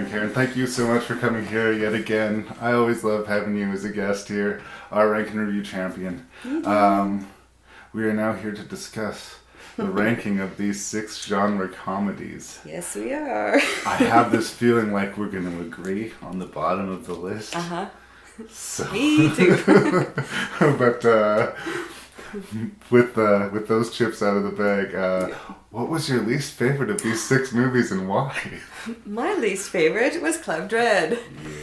Karen, thank you so much for coming here yet again. I always love having you as a guest here, our Rank and Review champion. We are now here to discuss the ranking of these 6 genre comedies. Yes, we are. I have this feeling like we're going to agree on the bottom of the list. So, me too. But with those chips out of the bag, what was your least favorite of these 6 movies and why? My least favorite was Club Dread.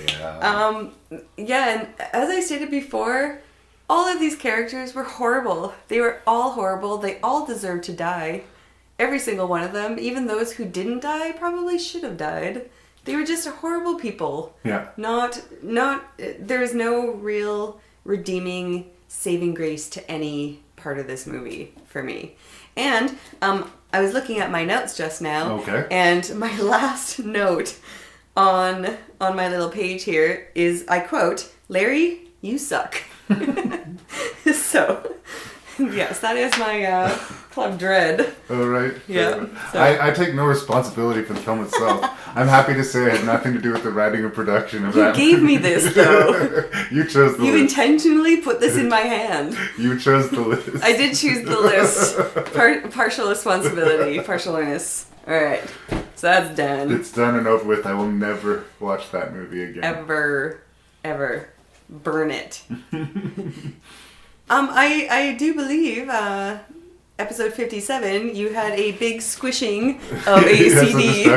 Yeah. And as I stated before, all of these characters were horrible. They were all horrible. They all deserved to die. Every single one of them. Even those who didn't die probably should have died. They were just horrible people. Yeah. There is no real redeeming saving grace to any part of this movie for me. And I was looking at my notes just now. Okay. And my last note on my little page here is, I quote, "Larry, you suck." So, yes, that is my Club Dread. Oh, right. Yeah. So. I take no responsibility for the film itself. I'm happy to say I had nothing to do with the writing or production of that. You gave me this, though. You chose the list. You intentionally put this in my hand. You chose the list. I did choose the list. Partial responsibility, partial onus. All right. So that's done. It's done and over with. I will never watch that movie again. Ever. Burn it. I do believe episode 57 you had a big squishing of a CD.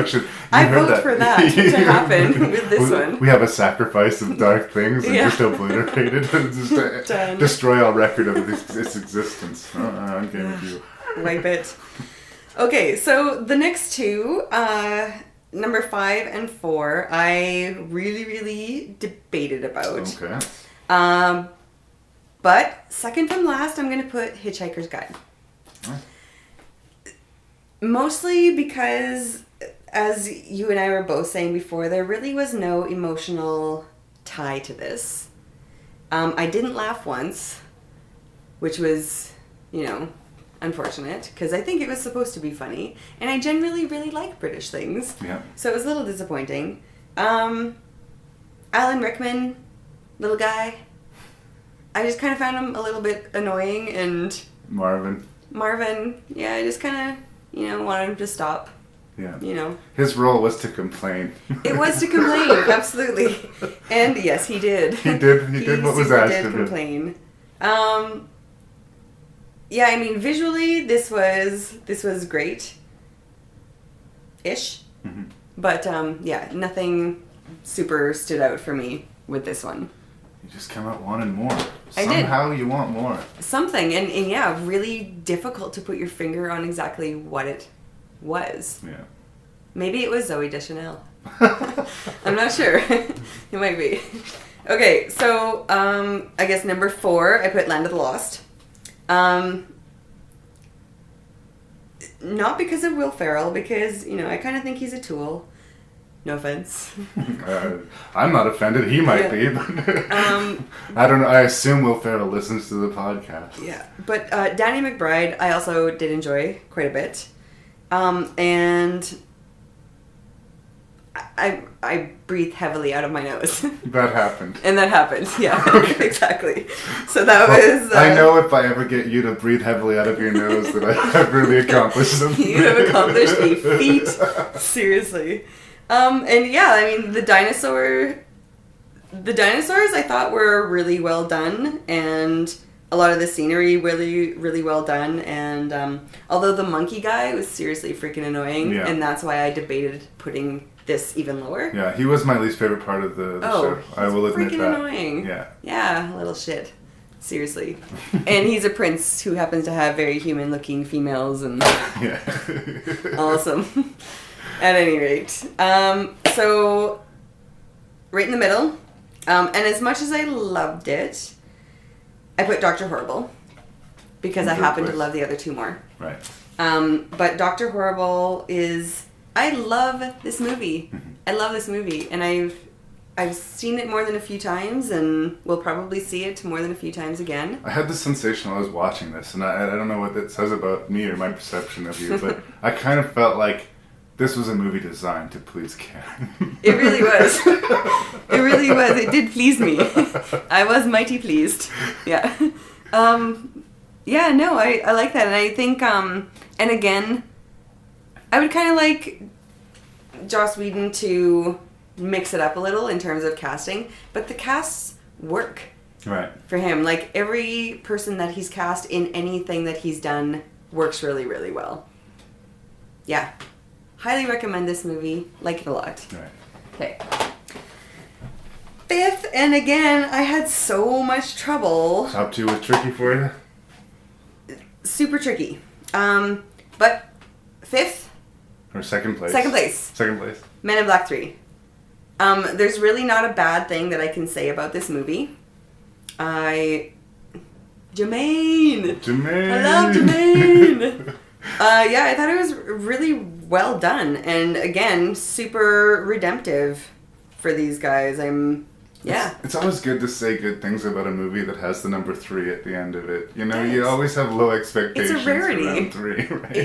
I vote for that to happen with this one. We have a sacrifice of dark things and just obliterate it and just destroy all record of its existence. I'm game with you. Wipe it. Okay, so the next 2, number 5 and 4, I really debated about. Okay. But second from last, I'm going to put Hitchhiker's Guide. Mostly because, as you and I were both saying before, there really was no emotional tie to this. I didn't laugh once, which was, unfortunate, because I think it was supposed to be funny, and I generally really like British things. Yeah. So it was a little disappointing. Alan Rickman, little guy, I just kind of found him a little bit annoying, and Marvin, yeah, I just kind of, wanted him to stop. Yeah. His role was to complain. It was to complain, absolutely. And yes, he did. He did what was asked of him. Complain. Yeah, I mean, visually, this was great. Ish. Mm-hmm. But, nothing super stood out for me with this one. You just come out wanting more. I did. Somehow you want more. Something, and yeah, really difficult to put your finger on exactly what it was. Yeah. Maybe it was Zooey Deschanel. I'm not sure. It might be. Okay, so I guess number 4, I put Land of the Lost. not because of Will Ferrell, because, you know, I kind of think he's a tool. No offense. I'm not offended. He might be, but I don't know. I assume Will Ferrell listens to the podcast. Yeah, but Danny McBride, I also did enjoy quite a bit, and I breathe heavily out of my nose. That happened. And that happened. Yeah, exactly. So that was. I know if I ever get you to breathe heavily out of your nose, that I've really accomplished something. You have accomplished a feat. Seriously. And yeah, I mean, the dinosaurs I thought were really well done, and a lot of the scenery really, really well done. And although the monkey guy was seriously freaking annoying, and that's why I debated putting this even lower. Yeah, he was my least favorite part of the show. I will admit that. Freaking annoying. Yeah, little shit. Seriously. And he's a prince who happens to have very human-looking females, and awesome. At any rate. So, right in the middle. And as much as I loved it, I put Dr. Horrible. Because I happen to love the other two more. Right. But Dr. Horrible is... I love this movie. I love this movie. And I've seen it more than a few times, and will probably see it more than a few times again. I had this sensation while I was watching this, and I don't know what it says about me or my perception of you, but I kind of felt like this was a movie designed to please Karen. It really was. It really was. It did please me. I was mighty pleased. Yeah. Yeah, no, I like that. And I think, and again, I would kind of like Joss Whedon to mix it up a little in terms of casting, but the casts work. Right. For him. Like, every person that he's cast in anything that he's done works really, really well. Yeah. Highly recommend this movie. Like it a lot. Right. Okay. Fifth, and again, I had so much trouble. Top two was tricky for you? Super tricky. But fifth. Or second place? Second place. Second place. Men in Black 3. There's really not a bad thing that I can say about this movie. Jermaine! I love Jermaine! Yeah, I thought it was really well done, and again, super redemptive for these guys. It's always good to say good things about a movie that has the number 3 at the end of it. You know, you always have low expectations. It's a rarity. Around 3, right?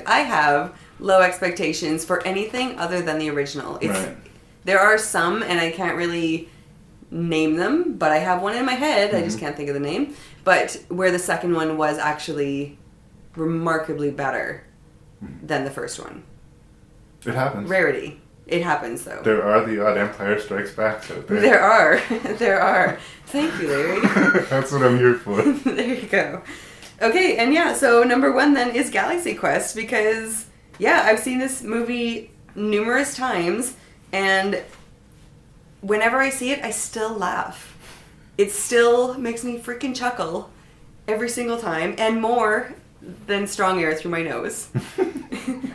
I have low expectations for anything other than the original. Right. There are some, and I can't really name them, but I have one in my head. I just can't think of the name. But where the second one was actually remarkably better than the first one. It happens. Rarity. It happens, though. There are the odd Empire Strikes Backs out there. There are. There are. Thank you, Larry. That's what I'm here for. There you go. Okay, and yeah, so number 1 then is Galaxy Quest, because, yeah, I've seen this movie numerous times, and whenever I see it, I still laugh. It still makes me freaking chuckle every single time, and more than strong air through my nose.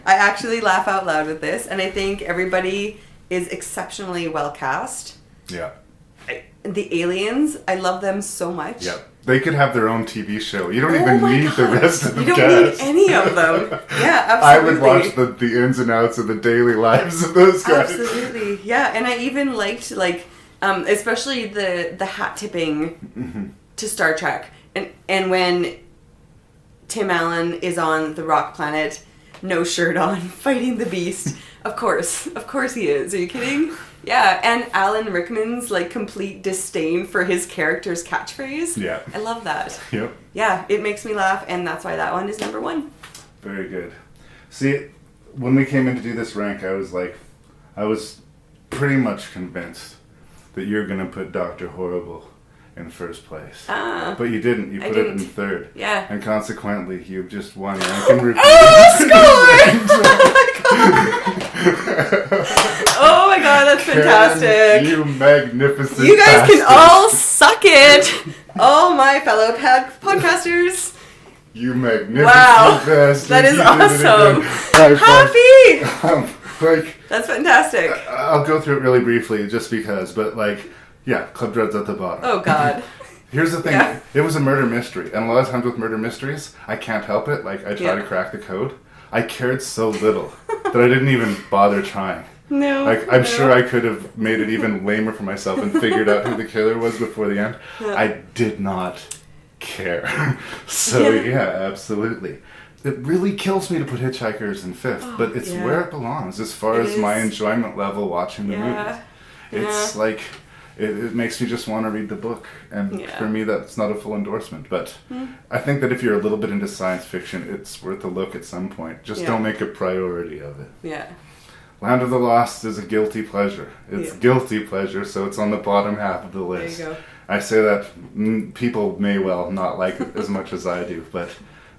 I actually laugh out loud with this, and I think everybody is exceptionally well cast. Yeah. The aliens, I love them so much. Yeah. They could have their own TV show. You don't even need the rest of the cast. You don't need any of them. Yeah, absolutely. I would watch the ins and outs of the daily lives of those guys. Absolutely. Yeah, and I even liked, like, especially the hat tipping to Star Trek. And when Tim Allen is on the rock planet, no shirt on, fighting the beast. Of course he is. Are you kidding? Yeah, and Alan Rickman's like complete disdain for his character's catchphrase. Yeah. I love that. Yep. Yeah, it makes me laugh, and that's why that one is number 1. Very good. See, when we came in to do this rank, I was pretty much convinced that you're going to put Dr. Horrible in first place. But you didn't. You put it in third. Yeah. And consequently, you've just won rank and review. Oh my god, that's fantastic. Karen, you magnificent You guys bastard. can all suck it. All my fellow podcasters. You magnificent Wow. bastard. That is You did it awesome. again. Happy! That's fantastic. I'll go through it really briefly just because, but like, yeah, Club Dread's at the bottom. Oh god. Here's the thing. Yeah. It was a murder mystery. And a lot of times with murder mysteries, I can't help it. Like, I try to crack the code. I cared so little that I didn't even bother trying. No. Like, I'm sure I could have made it even lamer for myself and figured out who the killer was before the end. Yeah. I did not care. So, yeah, absolutely. It really kills me to put Hitchhikers in fifth, but it's where it belongs as far as my enjoyment level watching the movie. It's like, it makes me just want to read the book. And for me, that's not a full endorsement. But I think that if you're a little bit into science fiction, it's worth a look at some point. Just don't make a priority of it. Yeah. Land of the Lost is a guilty pleasure. It's guilty pleasure, so it's on the bottom half of the list. There you go. I say that people may well not like it as much as I do, but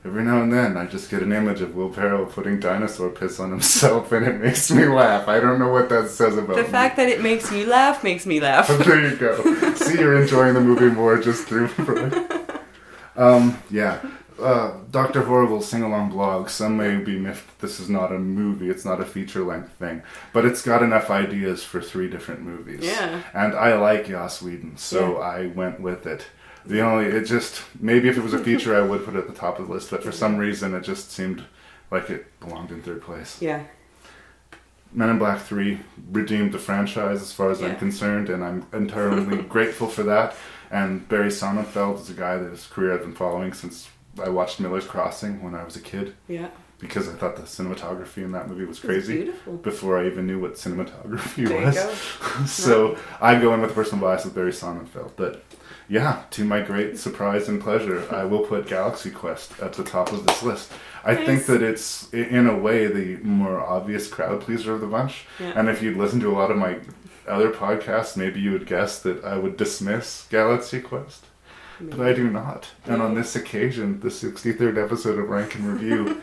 every now and then I just get an image of Will Ferrell putting dinosaur piss on himself and it makes me laugh. I don't know what that says about The me. fact that it makes you laugh makes me laugh. There you go. See, you're enjoying the movie more just through. Dr. Horrible's sing-along blog. Some may be miffed this is not a movie, it's not a feature-length thing. But it's got enough ideas for 3 different movies. Yeah. And I like Joss Whedon, so I went with it. Maybe if it was a feature I would put it at the top of the list, but for some reason it just seemed like it belonged in 3rd place. Yeah. Men in Black 3 redeemed the franchise as far as I'm concerned, and I'm entirely grateful for that. And Barry Sonnenfeld is a guy whose career I've been following since I watched Miller's Crossing when I was a kid. Yeah. Because I thought the cinematography in that movie was crazy. Beautiful. Before I even knew what cinematography There was. you go. So I go in with a personal bias with Barry Sonnenfeld. But yeah, to my great surprise and pleasure, I will put Galaxy Quest at the top of this list. I think that it's, in a way, the more obvious crowd pleaser of the bunch. Yeah. And if you'd listen to a lot of my other podcasts, maybe you would guess that I would dismiss Galaxy Quest. But I do not. And on this occasion, the 63rd episode of Rank and Review,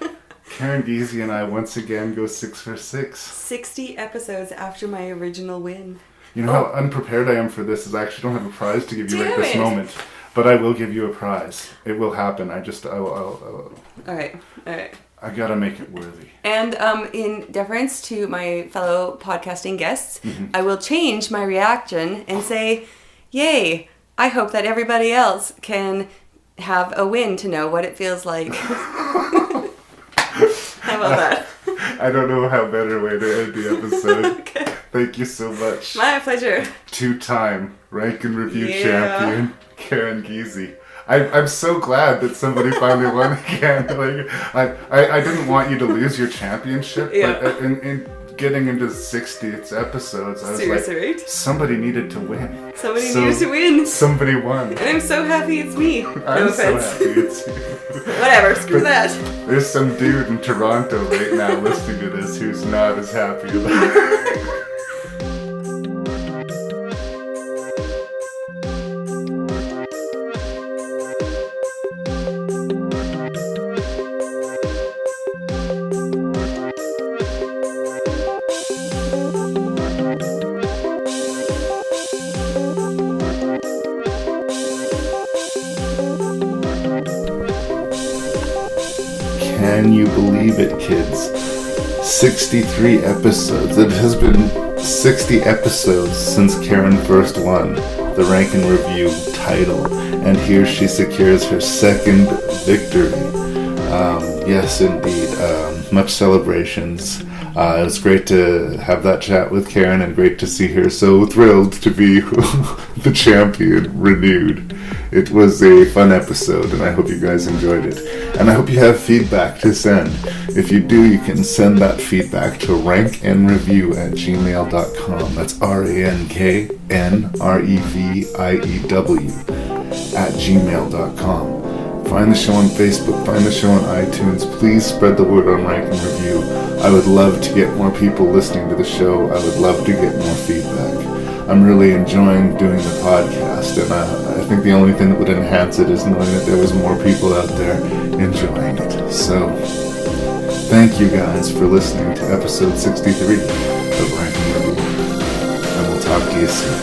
Karen Giese and I once again go 6 for 6. 60 episodes after my original win. You know how unprepared I am for this is I actually don't have a prize to give you right this Damn it. moment. But I will give you a prize. It will happen. I'll Alright. I gotta make it worthy. And in deference to my fellow podcasting guests, I will change my reaction and say, yay, I hope that everybody else can have a win to know what it feels like. How about that? I don't know how better way to end the episode. Okay. Thank you so much. My pleasure. 2-time Rank and Review champion, Karen Giese. I'm so glad that somebody finally won again. Like, I didn't want you to lose your championship, but in getting into 60th episodes, I was Seriously, like, somebody needed to win. Somebody needed to win. Somebody won. And I'm so happy it's me. No I'm so offense. happy it's you. Whatever, screw that. There's some dude in Toronto right now listening to this who's not as happy about it. Can you believe it, kids? 63 episodes. It has been 60 episodes since Karen first won the Rank and Review title, and here she secures her 2nd victory. Yes, indeed. Much celebrations. It was great to have that chat with Karen, and great to see her so thrilled to be the champion renewed. It was a fun episode, and I hope you guys enjoyed it. And I hope you have feedback to send. If you do, you can send that feedback to ranknreview@gmail.com. That's ranknreview@gmail.com. Find the show on Facebook, find the show on iTunes. Please spread the word on Rank and Review. I would love to get more people listening to the show. I would love to get more feedback. I'm really enjoying doing the podcast, and I think the only thing that would enhance it is knowing that there was more people out there enjoying it. So, thank you guys for listening to episode 63 of Rank and Review, and we'll talk to you soon.